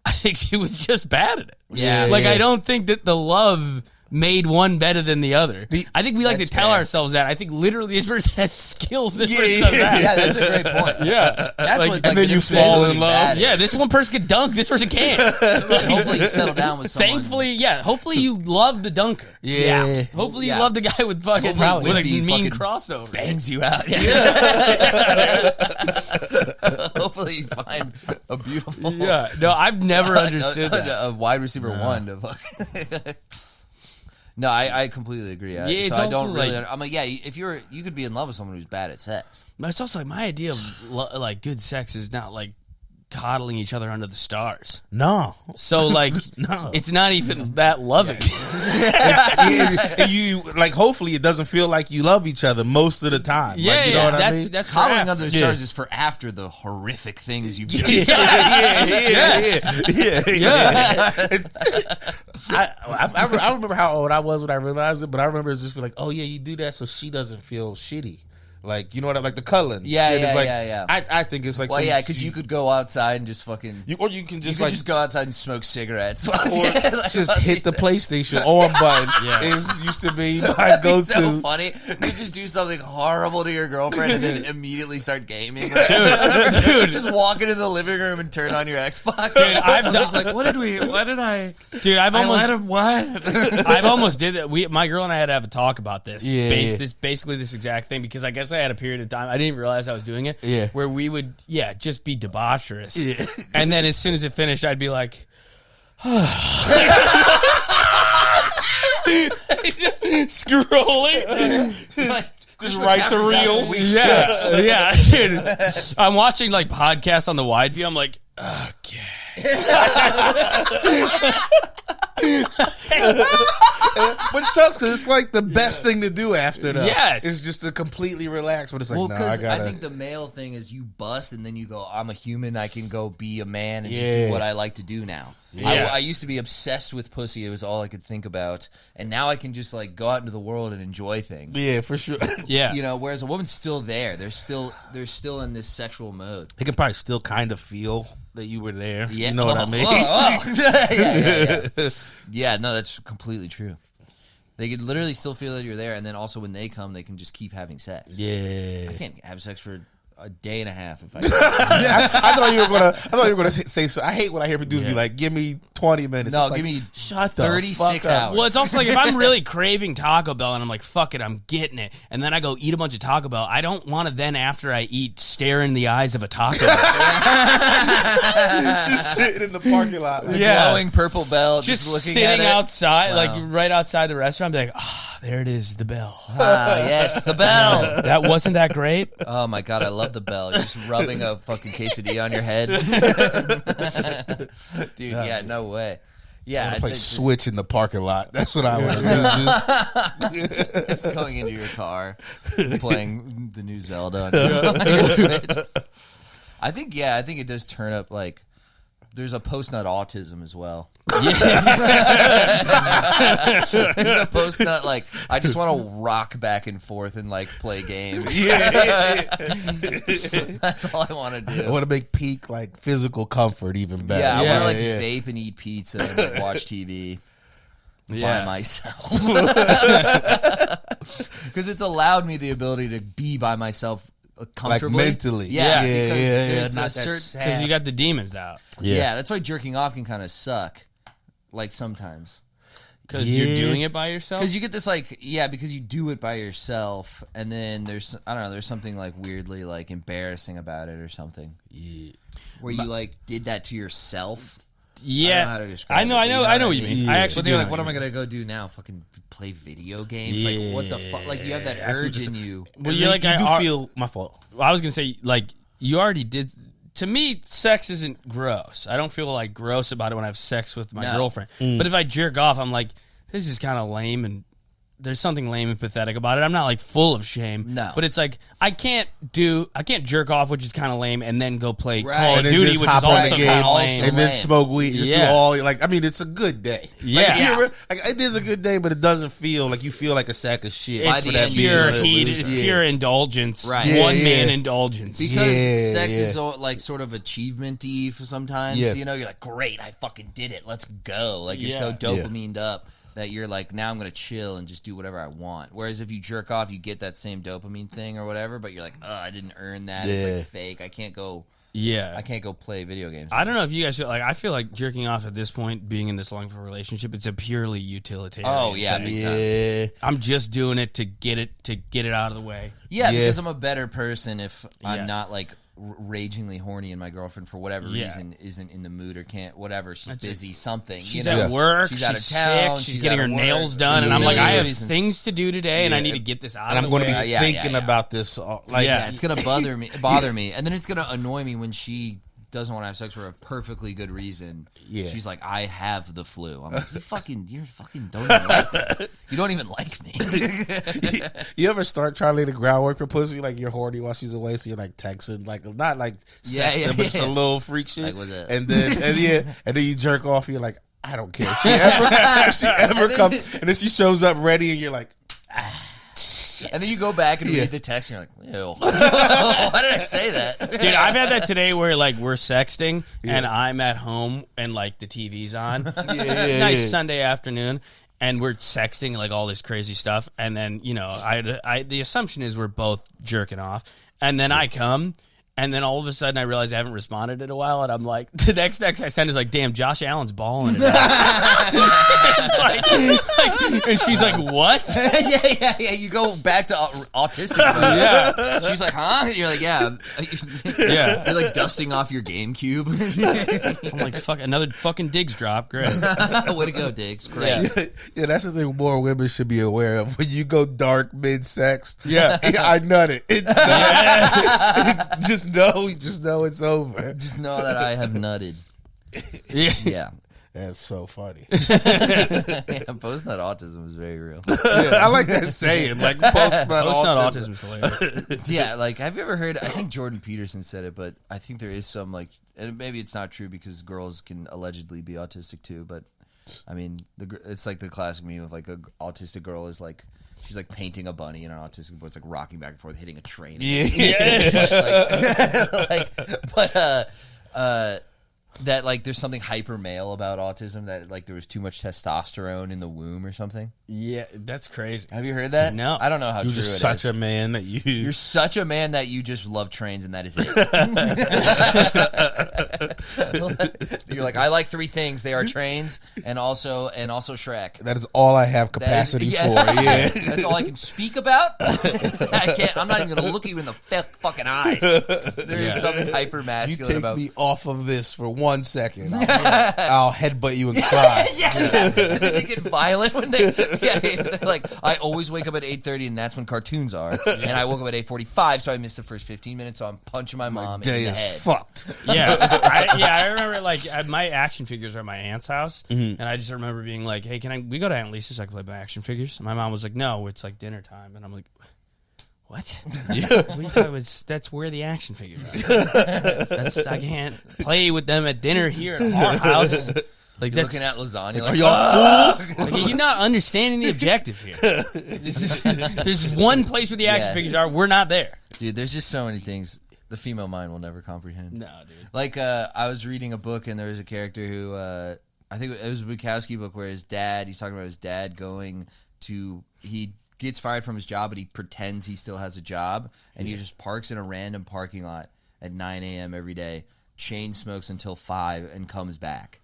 I think she was just bad at it. Yeah. Like I don't think that the love made one better than the other. I think we like to tell ourselves that. I think literally this person has skills. This person does that. Yeah, that's a great point. Yeah, That's like, what. and then you fall in love. Yeah, this one person can dunk. This person can't. Hopefully, you settle down with someone. Thankfully, yeah. Hopefully, you love the dunker. Yeah. Hopefully, you love the guy with fucking with a mean crossover. Bangs you out. Hopefully, you find a beautiful. Yeah. No, I've never understood that. A wide receiver one to fucking. No, I completely agree. It's so I also don't really. like- I'm like, yeah, if you could be in love with someone who's bad at sex. But it's also like my idea of like good sex is not like coddling each other under the stars. No. So like, No. it's not even that loving. You like. Hopefully, it doesn't feel like you love each other most of the time. Yeah, like, you know what I that's mean? that's Coddling crap. under the stars is for after the horrific things you've just I remember how old I was when I realized it, but I remember it's just be like, oh yeah, you do that so she doesn't feel shitty. Like, you know what I like the culling. Yeah, shit yeah, is like, yeah. I think it's like, Well, yeah, because you could go outside and just fucking. or you can just You could like just go outside and smoke cigarettes. or just hit the PlayStation on button. Yeah. It used to be my go-to. So funny. You just do something horrible to your girlfriend and then immediately start gaming. Dude. Just walk into the living room and turn on your Xbox. Dude, I've I was just like, what did I? Dude, I've almost what? I've almost did that. My girl and I had to have a talk about this. Yeah. Basically this exact thing, because I guess I had a period of time I didn't even realize I was doing it. Yeah. Where we would just be debaucherous. Yeah. And then as soon as it finished, I'd be like, just scrolling. Just right to reel. Yeah, dude. I'm watching like podcasts on the wide view. I'm like, okay. But it sucks because it's like the best thing to do after that. Yes. It's just to completely relax, but it's like, Well, no, I because gotta. I think the male thing is you bust and then you go, I'm a human. I can go be a man and just Yeah. do what I like to do now. Yeah. I used to be obsessed with pussy. It was all I could think about. And now I can just like go out into the world and enjoy things. yeah, for sure. Yeah. You know, whereas a woman's still there. They're still in this sexual mode. They can probably still kind of feel that you were there. Yeah. You know what I mean? Yeah. Yeah, no, that's completely true. They could literally still feel that you're there, and then also when they come, they can just keep having sex. Yeah. I can't have sex for a day and a half if I. I thought you were gonna say so. I hate when I hear producers be like, "Give me 20 minutes." No, It's like, give me shut the 36 fuck up. hours. Well, it's also like if I'm really craving Taco Bell and I'm like, fuck it, I'm getting it. And then I go eat a bunch of Taco Bell. I don't want to then, after I eat, stare in the eyes of a Taco Bell. Just sitting in the parking lot. Like, Glowing purple bell, Just looking sitting at it. outside, Wow. like right outside the restaurant, be like, there it is, the bell. Ah, yes, the bell. That wasn't that great? Oh my god, I love the bell. You're just rubbing a fucking quesadilla on your head. Dude, yeah, no way. Yeah, I play just- Switch in the parking lot. That's what I would do. Just going into your car, playing the new Zelda on your Switch. I think it does turn up like there's a post-nut autism as well. There's a post-nut like I just want to rock back and forth and like play games. That's all I want to do. I want to make peak like physical comfort even better. Yeah, I want to like yeah. vape and eat pizza and like, watch TV Yeah. by myself. Because it's allowed me the ability to be by myself Like comfortably. mentally. Yeah, yeah, because yeah. there's Not a that certain- sad. Because you got the demons out. Yeah, that's why jerking off can kind of suck. Like sometimes. Because Yeah. you're doing it by yourself? Because you get this like, because you do it by yourself, and then there's, I don't know, there's something like weirdly like embarrassing about it or something. Yeah. Where you like did that to yourself. Yeah. I don't know how to describe I know what you mean. Yeah. I But actually they're do like, know what am you I mean. gonna go do now? Fucking play video games? Like what the fuck? Like you have that I see what urge you're in you. Well, You you're like, do I feel my fault. was going to say, like, you already did to me, sex isn't gross. I don't feel like gross about it when I have sex with my girlfriend. But if I jerk off, I'm like, this is kind of lame, and there's something lame and pathetic about it. I'm not like full of shame. No. But it's like I can't jerk off, which is kind of lame, and then go play Right. Call of then Duty, just which hop is on the also game, kind of lame. and then smoke weed. Just do all like. I mean, it's a good day. Yeah. Like, it is a good day, but it doesn't feel like you feel like a sack of shit. It's the end, pure you heat. It's pure indulgence. Right. One man indulgence. Because sex is like sort of achievement-y for sometimes. Yeah. You know, you're like, great, I fucking did it. Let's go. Like, you're so dopamined up that you're like, now I'm going to chill and just do whatever I want. Whereas if you jerk off, you get that same dopamine thing or whatever, but you're like, oh, I didn't earn that. It's like fake. I can't go play video games. I don't know if you guys feel like, I feel like jerking off at this point, being in this long of a relationship, it's a purely utilitarian. Oh yeah, big time. I'm just doing it to get it out of the way. Yeah, because I'm a better person if I'm not like ragingly horny and my girlfriend for whatever reason isn't in the mood or can't whatever. She's busy something. She's at work. She's out of town. She's getting her nails done, and I'm like, I have things to do today, and I need to get this out. And of the I'm way. going to be thinking about this. It's going to bother me, and then it's going to annoy me when she doesn't want to have sex for a perfectly good reason. Yeah. She's like, I have the flu. I'm like, you fucking don't even like me. You don't even like me. You ever start trying to lay the groundwork for pussy? Like, you're horny while she's away, so you're like texting, like not like sexting, but just a little freak shit. Like, what's that? And then you jerk off, and you're like, I don't care. If she ever comes, and then she shows up ready, and you're like, and then you go back and read the text, and you're like, ew. Why did I say that? Dude, I've had that today where, like, we're sexting, and I'm at home, and, like, the TV's on. Nice Sunday afternoon, and we're sexting, like, all this crazy stuff. And then, you know, the assumption is we're both jerking off. And then I come, and then all of a sudden I realize I haven't responded in a while, and I'm like, the next text I send is like, damn, Josh Allen's balling today. It's like, and she's like, what? yeah. You go back to autistic mode. Yeah. She's like, huh? And you're like, yeah. You're like dusting off your GameCube. I'm like, fuck, another fucking Diggs drop. Great. Way to go, Diggs. Great. Yeah, that's the thing more women should be aware of. When you go dark mid-sex, I nut it. It's just know it's over. Just know that I have nutted. Yeah. That's so funny. Post-nut autism is very real. I like that saying, like post-nut autism. Post-nut autism is hilarious. Yeah, like, have you ever heard, I think Jordan Peterson said it, but I think there is some, like, and maybe it's not true because girls can allegedly be autistic too, but, I mean, it's like the classic meme of, like, an autistic girl is, like, she's like painting a bunny and an autistic boy. It's like rocking back and forth, hitting a train. But that like there's something hyper male about autism that like there was too much testosterone in the womb or something. Yeah, that's crazy. Have you heard that? No, I don't know how true it is. You're such a man that You're such a man that you just love trains and that is it. You're like, I like three things. They are trains and also Shrek. That is all I have capacity for. Yeah, that's all I can speak about. I can't. I'm not even going to look you in the fucking eyes. There is something hyper masculine about. You take me off of this for 1 second, I'll headbutt you and cry. And then they get violent when they. Like I always wake up at 8:30 and that's when cartoons are. And I woke up at 8:45, so I missed the first 15 minutes. So I'm punching my mom in the head. Fucked. I remember like my action figures are at my aunt's house, and I just remember being like, "Hey, we go to Aunt Lisa's so I can play my action figures?" And my mom was like, "No, it's like dinner time," and I'm like, "What? What are you talking about? That's where the action figures are. I can't play with them at dinner here at our house." Like you're looking at lasagna. Are y'all fools? Like, you're not understanding the objective here. There's one place where the action figures are. We're not there, dude. There's just so many things the female mind will never comprehend. No, dude. Like I was reading a book and there was a character who I think it was a Bukowski book where he's talking about his dad he gets fired from his job, but he pretends he still has a job, and he just parks in a random parking lot at 9 a.m. every day, chain smokes until 5, and comes back.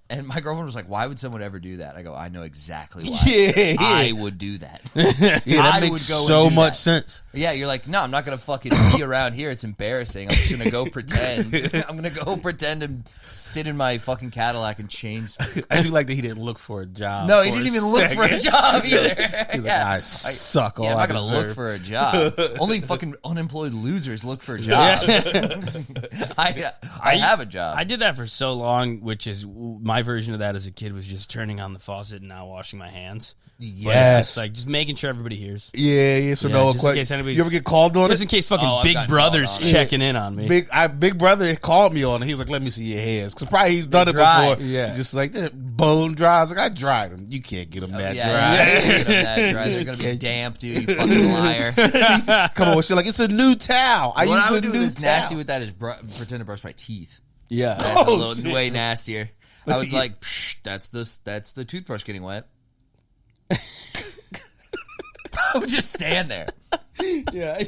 And my girlfriend was like, "Why would someone ever do that?" I go, "I know exactly why. I would do that. That makes so much sense. Yeah, you're like, no, I'm not gonna fucking be around here. It's embarrassing. I'm just gonna go pretend. I'm gonna go pretend and sit in my fucking Cadillac and change." I do like that he didn't look for a job. No, he didn't even look for a job either. He's like, I suck. I'm not gonna look for a job. Only fucking unemployed losers look for jobs. I have a job. I did that for so long, which is my version of that as a kid was just turning on the faucet and not washing my hands. Yes, just making sure everybody hears. Yeah. So no question. You ever get called on it? Just in case fucking Big Brother's checking in on me. Big Brother called me on it. He was like, "Let me see your hands," because probably he's done it before. Yeah, just like that bone dry. I was like, "I dried them. You can't get them that dry. Get them that dry. They're gonna be damp, dude. You fucking liar." Come on, shit. Like it's a new towel. What I would do is nasty with that is pretend to brush my teeth. Yeah, that's a little way nastier. I was like, that's the toothbrush getting wet. I would just stand there. Yeah.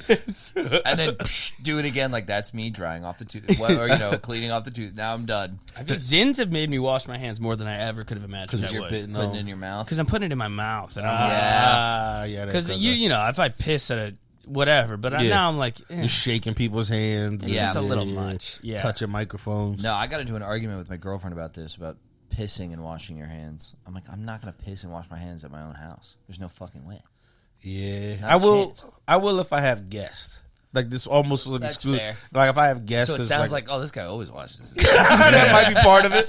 And then do it again like that's me drying off the tooth. Or, cleaning off the tooth. Now I'm done. Zins have made me wash my hands more than I ever could have imagined I would. Putting it in your mouth? Because I'm putting it in my mouth. Yeah. Because, if I piss at a whatever, but now I'm like... You're shaking people's hands. It's just a little much. Yeah. Touching microphones. No, I got into an argument with my girlfriend about this, about pissing and washing your hands. I'm like, I'm not going to piss and wash my hands at my own house. There's no fucking way. Yeah, I will if I have guests. Like this almost would exclude. Fair. Like if I have guests, so it sounds like this guy always washes. That might be part of it.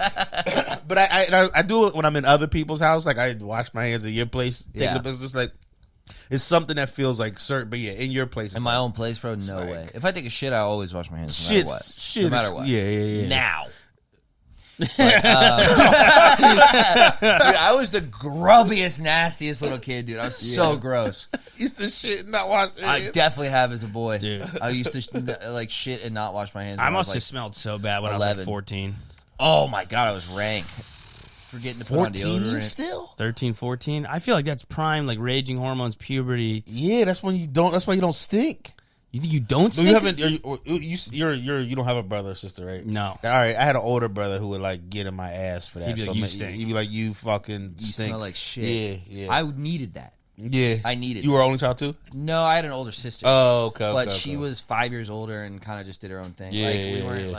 But I do it when I'm in other people's house. Like I wash my hands at your place, take the business. Like it's something that feels like certain. But in your place, in my own place, bro, no way. If I take a shit, I always wash my hands. No matter what. Yeah. Now. But, dude, I was the grubbiest, nastiest little kid, dude. I was so gross. Used to shit and not wash. I definitely have as a boy, dude. I used to shit and not wash my hands. I must have smelled so bad when 11. I was 14. Oh my god, I was rank. Forgetting to put on deodorant. Still 13, 14. I feel like that's prime, like raging hormones, puberty. Yeah, that's when you don't. That's why you don't stink. You think you don't stink? You haven't. You don't have a brother or sister, right? No. All right. I had an older brother who would like get in my ass for that. He'd be like, you stink. He'd be like, you fucking stink. Smell like shit. Yeah. I needed that. Yeah. I needed. You were only child too? No, I had an older sister. Oh, okay. But she was 5 years older and kind of just did her own thing. Yeah, we weren't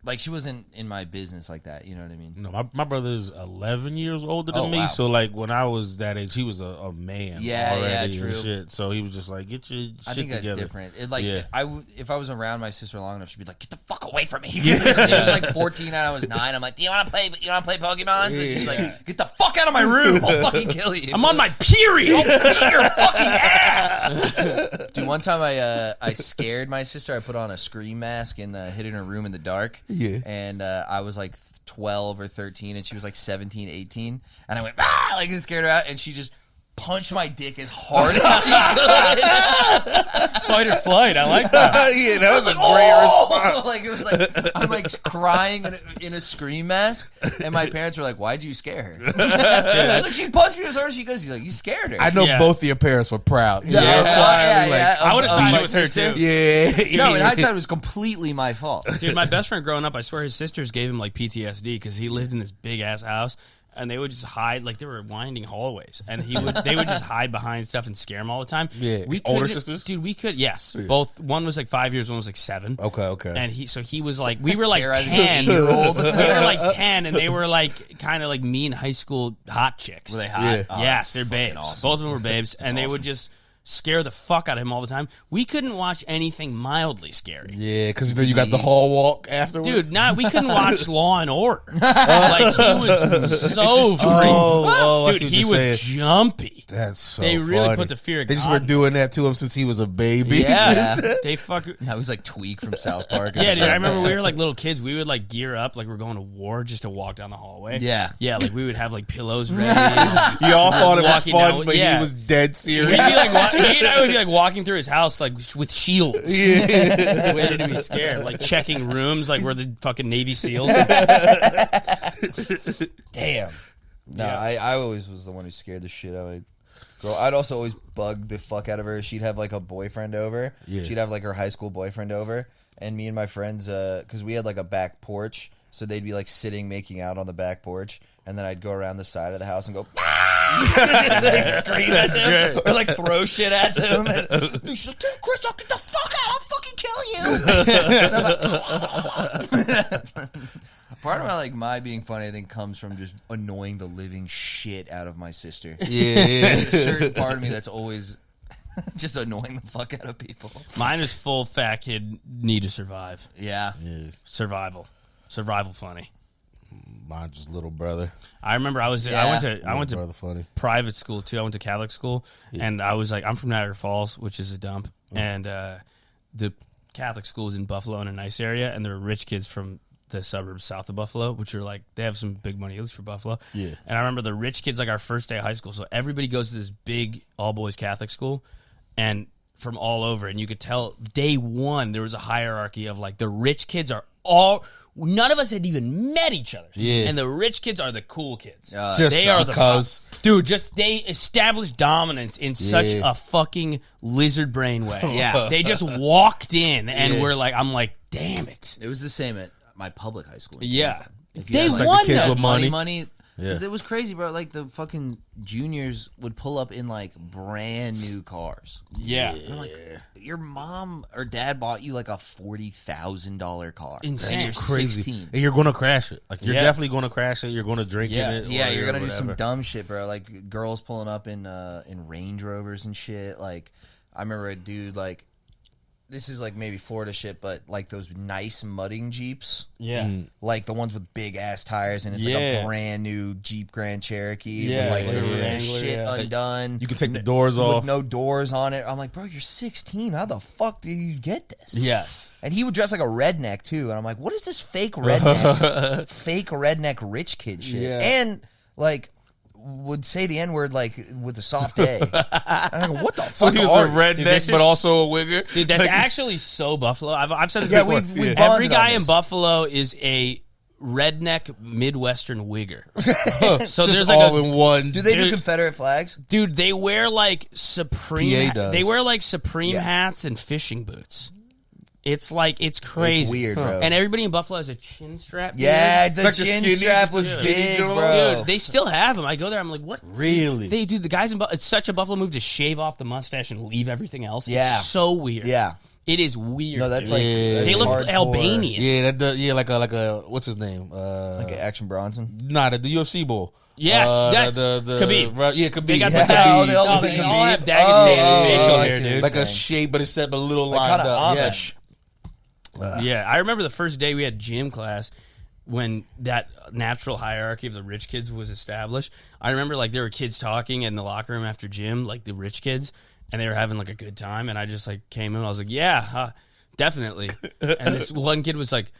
like she wasn't in my business like that. You know what I mean? No, my brother's 11 years older than me. Wow. So like when I was that age, he was a man. Already true. And shit. So he was just like, get your shit together. I think that's different. If I was around my sister long enough, she'd be like, get the fuck away from me. She was like 14 and I was 9. I'm like, do you want to play Pokemon? And she's like, get the fuck out of my room. I'll fucking kill you. I'm on my period. I'll beat your fucking ass. Dude, one time I scared my sister. I put on a scream mask and hid in her room in the dark. Yeah. And I was like 12 or 13 and she was like 17, 18. And I went, like it scared her out. And she just punched my dick as hard as she could. Fight or flight. I like that. Yeah, that was a great response. Like it was like I'm like crying in a scream mask, and my parents were like, "Why'd you scare her?" I was like, "She punched me as hard as she goes." She's like, "You scared her." I know both of your parents were proud. Yeah. I would have sided with her too. Yeah. No, in hindsight, it was completely my fault. Dude, my best friend growing up, I swear his sisters gave him like PTSD because he lived in this big ass house. And they would just hide, like they were winding hallways, and they would just hide behind stuff and scare him all the time. Yeah, older sisters, dude. We could, yes, both. One was like 5 years, one was like 7. Okay. And he was like, we were like 10. We were like 10, and they were like kind of like mean high school hot chicks. Were they hot? Yeah. Yes, they're babes. Awesome. Both of them were babes, and they would just scare the fuck out of him all the time. We couldn't watch anything mildly scary. Yeah, because then you got the hall walk afterwards. Dude, we couldn't watch Law and Order. Like he was so free. Dude, he was jumpy. That's so They really funny. put the fear of They God. just were doing that to him since he was a baby. Yeah, they fuck. That was like Tweak from South Park. Yeah, dude, I remember we were like little kids. We would like gear up like we're going to war just to walk down the hallway. Yeah, like we would have like pillows ready. You all thought it was fun, but he was dead serious. He and I would be like walking through his house like with shields, waiting to be scared, like checking rooms, like we're the fucking Navy SEALs. Damn. No, I always was the one who scared the shit out of my girl. I'd also always bug the fuck out of her. She'd have like a boyfriend over. Yeah. She'd have like her high school boyfriend over, and me and my friends, because we had like a back porch. So they'd be like sitting, making out on the back porch, and then I'd go around the side of the house and go, like, scream at them, or like throw shit at them. And he's like, Chris, I'll get the fuck out! I'll fucking kill you! Part of my being funny, I think, comes from just annoying the living shit out of my sister. Yeah. There's a certain part of me that's always just annoying the fuck out of people. Mine is full fat kid need to survive. Yeah. Survival funny. Mine's just little brother. I remember I went to funny. private school too. I went to Catholic school, and I was like, I'm from Niagara Falls, which is a dump, and the Catholic school is in Buffalo in a nice area, and there were rich kids from the suburbs south of Buffalo, which are like, they have some big money, at least for Buffalo. Yeah. And I remember the rich kids, like our first day of high school, so everybody goes to this big all boys Catholic school, and from all over, and you could tell day one there was a hierarchy of like the rich kids are all. None of us had even met each other. Yeah. And the rich kids are the cool kids. They are the cuz. Dude, they established dominance in such a fucking lizard brain way. Yeah. They just walked in and we're like, I'm like, damn it. It was the same at my public high school. Yeah. They won like the kids that. with money. Money. Because it was crazy, bro. Like, the fucking juniors would pull up in, like, brand new cars. Yeah. And I'm like, your mom or dad bought you, like, a $40,000 car. Insane. And you're Crazy. 16. And you're going to crash it. Like, you're definitely going to crash it. You're going to drink in it. Yeah, or you're going to do some whatever. dumb shit, bro. Like, girls pulling up in Range Rovers and shit. Like, I remember a dude, like, this is like maybe Florida shit, but like those nice mudding Jeeps. Yeah. Like the ones with big ass tires, and it's like a brand new Jeep Grand Cherokee. Yeah. With like the Wrangler, shit undone. You can take the doors off. With no doors on it. I'm like, bro, you're 16. How the fuck did you get this? Yes. And he would dress like a redneck too. And I'm like, what is this fake redneck, rich kid shit? Yeah. And like, would say the N-word like with a soft A. And I go, what the fuck? So he was a redneck, Dude, but also a wigger. Dude, that's actually so Buffalo. I've said this Yeah, before. we've Every bonded guy on in this. Buffalo is a redneck Midwestern wigger. So Just there's like all in one. Do they do Dude. Confederate flags? Dude, they wear like Supreme. PA does. They wear like Supreme Yeah. hats and fishing boots. It's like it's crazy. It's weird, bro. And everybody in Buffalo has a chin strap. Yeah, dude. the Like the chin skinny- strap just was the skinny big, joint? bro. Dude, they still have them. I go there. I'm like, what? Really? They do. The guys in it's such a Buffalo move to shave off the mustache and leave everything else. Yeah. It's so weird. Yeah. It is weird. No, that's dude. like Yeah. that's They look hardcore. Albanian. Yeah, that does, like a what's his name? Like an Action Bronson. Nah, the UFC bull. Yes, that's the Khabib. Yeah, Khabib. They got Yeah, the oh, they all oh, look they like all Khabib. have Dagestani facial I hair, see. dude. like a Saying. shape, but instead a little Like lined kind of up. Amish. Yeah, I remember the first day we had gym class when that natural hierarchy of the rich kids was established. I remember like there were kids talking in the locker room after gym, like the rich kids, and they were having like a good time. And I just like came in, I was like, yeah, definitely. And this one kid was like,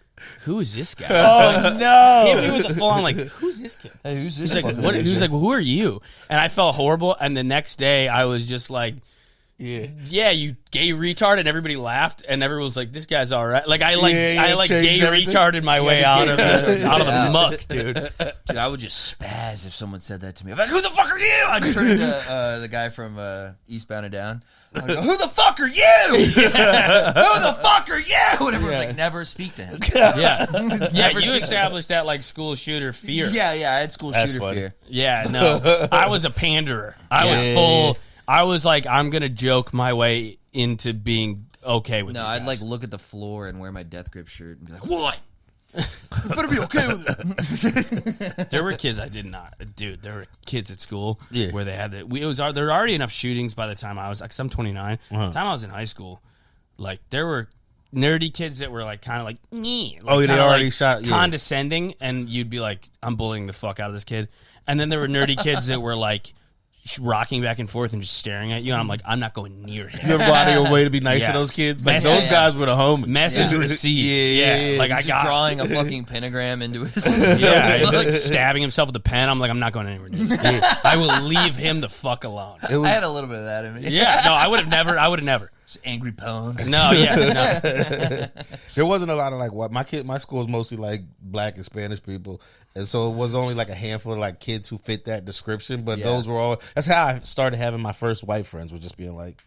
"Who is this guy?" Oh no! Hit me with the full on like, "Who's this kid?" Hey, who's this? He's like, fucking what? He was loser? like, well, "Who are you?" And I felt horrible. And the next day, I was just like, yeah, you gay retard, and everybody laughed, and everyone was like, "This guy's all right." Like I changed gay everything. retarded my way out of Yeah. the muck, dude. Dude, I would just spaz if someone said that to me. I'm like, who the fuck are you? I'd turn to the guy from Eastbound and Down. I'd go, who the fuck are you? Who the fuck are you? And everyone's like, never speak to him. Yeah, you established that like school shooter fear. Yeah, I had school That's shooter funny. fear. Yeah, no, I was a panderer. I was full. I was like, I'm gonna joke my way into being okay with. No, these I'd guys. like look at the floor and wear my Death Grip shirt and be like, what? You better be okay with it. There were kids I did not, dude. There were kids at school where they had that. There were already enough shootings by the time I was like, 'cause I'm 29. By the time I was in high school, like there were nerdy kids that were like kind of like, "Nyeh," like, Oh, yeah, they kinda, already like, shot. Yeah. condescending, and you'd be like, I'm bullying the fuck out of this kid. And then there were nerdy kids that were like rocking back and forth and just staring at you, and I'm like, I'm not going near him. You ever go out of your way to be nice to Yes. those kids? Like Message- those guys were the homies. Message received. Yeah. Like I Just got drawing a fucking pentagram into his. Yeah, he was like stabbing himself with a pen. I'm like, I'm not going anywhere near him. I will leave him the fuck alone. It was, I had a little bit of that in me. Yeah, no, I would have never. Just angry poems. No, yeah, no. there wasn't a lot of like what my school was mostly like black and Spanish people, and so it was only like a handful of like kids who fit that description. But Yeah. those were all. That's how I started having my first white friends. Was just being like,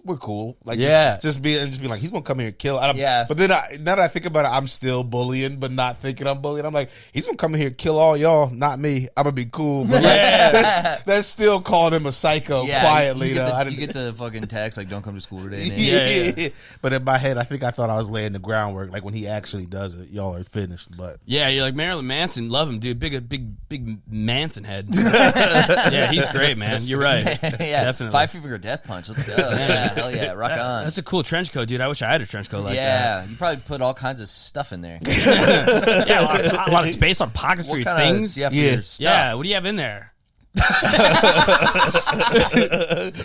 we're cool. Like, Yeah. just be like, he's gonna come here and kill. Yeah. But then now that I think about it, I'm still bullying, but not thinking I'm bullying. I'm like, he's gonna come in here and kill all y'all, not me. I'm gonna be cool. But that's still calling him a psycho quietly. You get the fucking text like, "Don't come to school today." Yeah. But in my head, I thought I was laying the groundwork. Like when he actually does it, y'all are finished. But yeah, you're like Marilyn Manson. Love him, dude. Big Manson head. Yeah, he's great, man. You're right. Definitely. 5-finger death punch. Let's go. Yeah, hell yeah, rock on. That's a cool trench coat, dude. I wish I had a trench coat like that. Yeah, you probably put all kinds of stuff in there. Yeah, a lot of space on pockets for your things. Your stuff? Yeah, what do you have in there?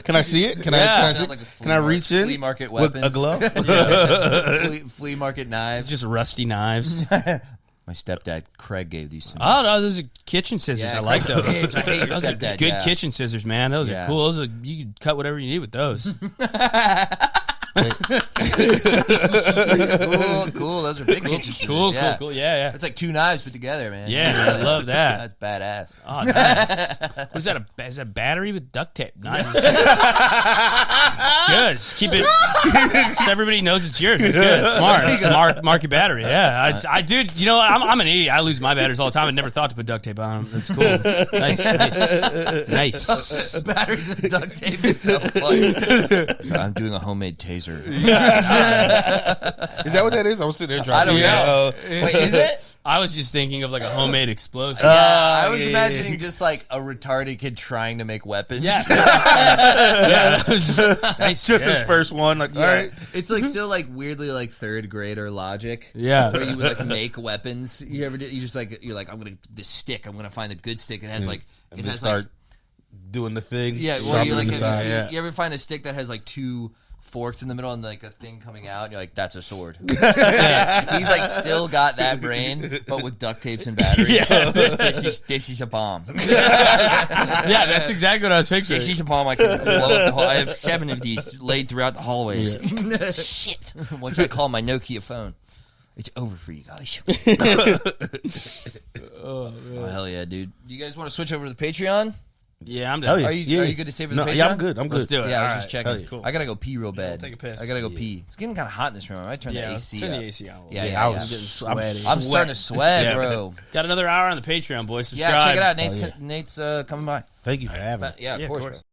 Can I see it? Can I see? Like can I reach in? Flea market with weapons. a glove? Flea market knives. Just rusty knives. My stepdad Craig gave these to me. Oh no, those are kitchen scissors. I like those. I hate your Those are stepdad. good kitchen scissors, man. Those are cool. You can cut whatever you need with those. Cool. Those are big kitchen scissors. Cool. Yeah. It's like 2 knives put together, man. Yeah, man, I love that. That's badass. Oh, nice. Was that is that battery with duct tape? Nice. It's good. Just keep it so everybody knows it's yours. It's good. Smart. Mark your battery. Yeah. I dude, you know what? I'm an idiot. I lose my batteries all the time. I never thought to put duct tape on them. That's cool. Nice. Batteries and duct tape is so funny. So I'm doing a homemade taser. Is that what that is? I was sitting there driving. I don't know. Wait, is it? I was just thinking of like a homemade explosive. I was imagining just like a retarded kid trying to make weapons. Yeah. Nice. Just his first one. Like, all right. It's like still like weirdly like 3rd grader logic. Yeah. Where you would like make weapons. You ever did? You just like you're like I'm gonna find a good stick. It has like and then start doing the thing. Yeah. Well, you like you ever find a stick that has like 2 forks in the middle and like a thing coming out, and you're like, that's a sword. He's like still got that brain, but with duct tapes and batteries. This is a bomb. Yeah, that's exactly what I was picturing. This is a bomb. I can blow up the hall. I have 7 of these laid throughout the hallways. Yeah. Shit. Once I call my Nokia phone, it's over for you guys. Oh, hell yeah, dude. Do you guys want to switch over to the Patreon? Yeah, I'm down. Yeah. Are you good to save for the Patreon? Yeah, I'm good. Let's do it. Yeah, I was All just checking. Yeah. Cool. I gotta go pee real bad. Take a piss. I gotta go pee. It's getting kind of hot in this room. I might turn the AC Turn up. the AC on. Yeah, I'm getting sweaty. I'm starting to sweat, bro. Got another hour on the Patreon, boys. Subscribe. Yeah, check it out. Nate's coming by. Thank you for having me. Yeah, of course.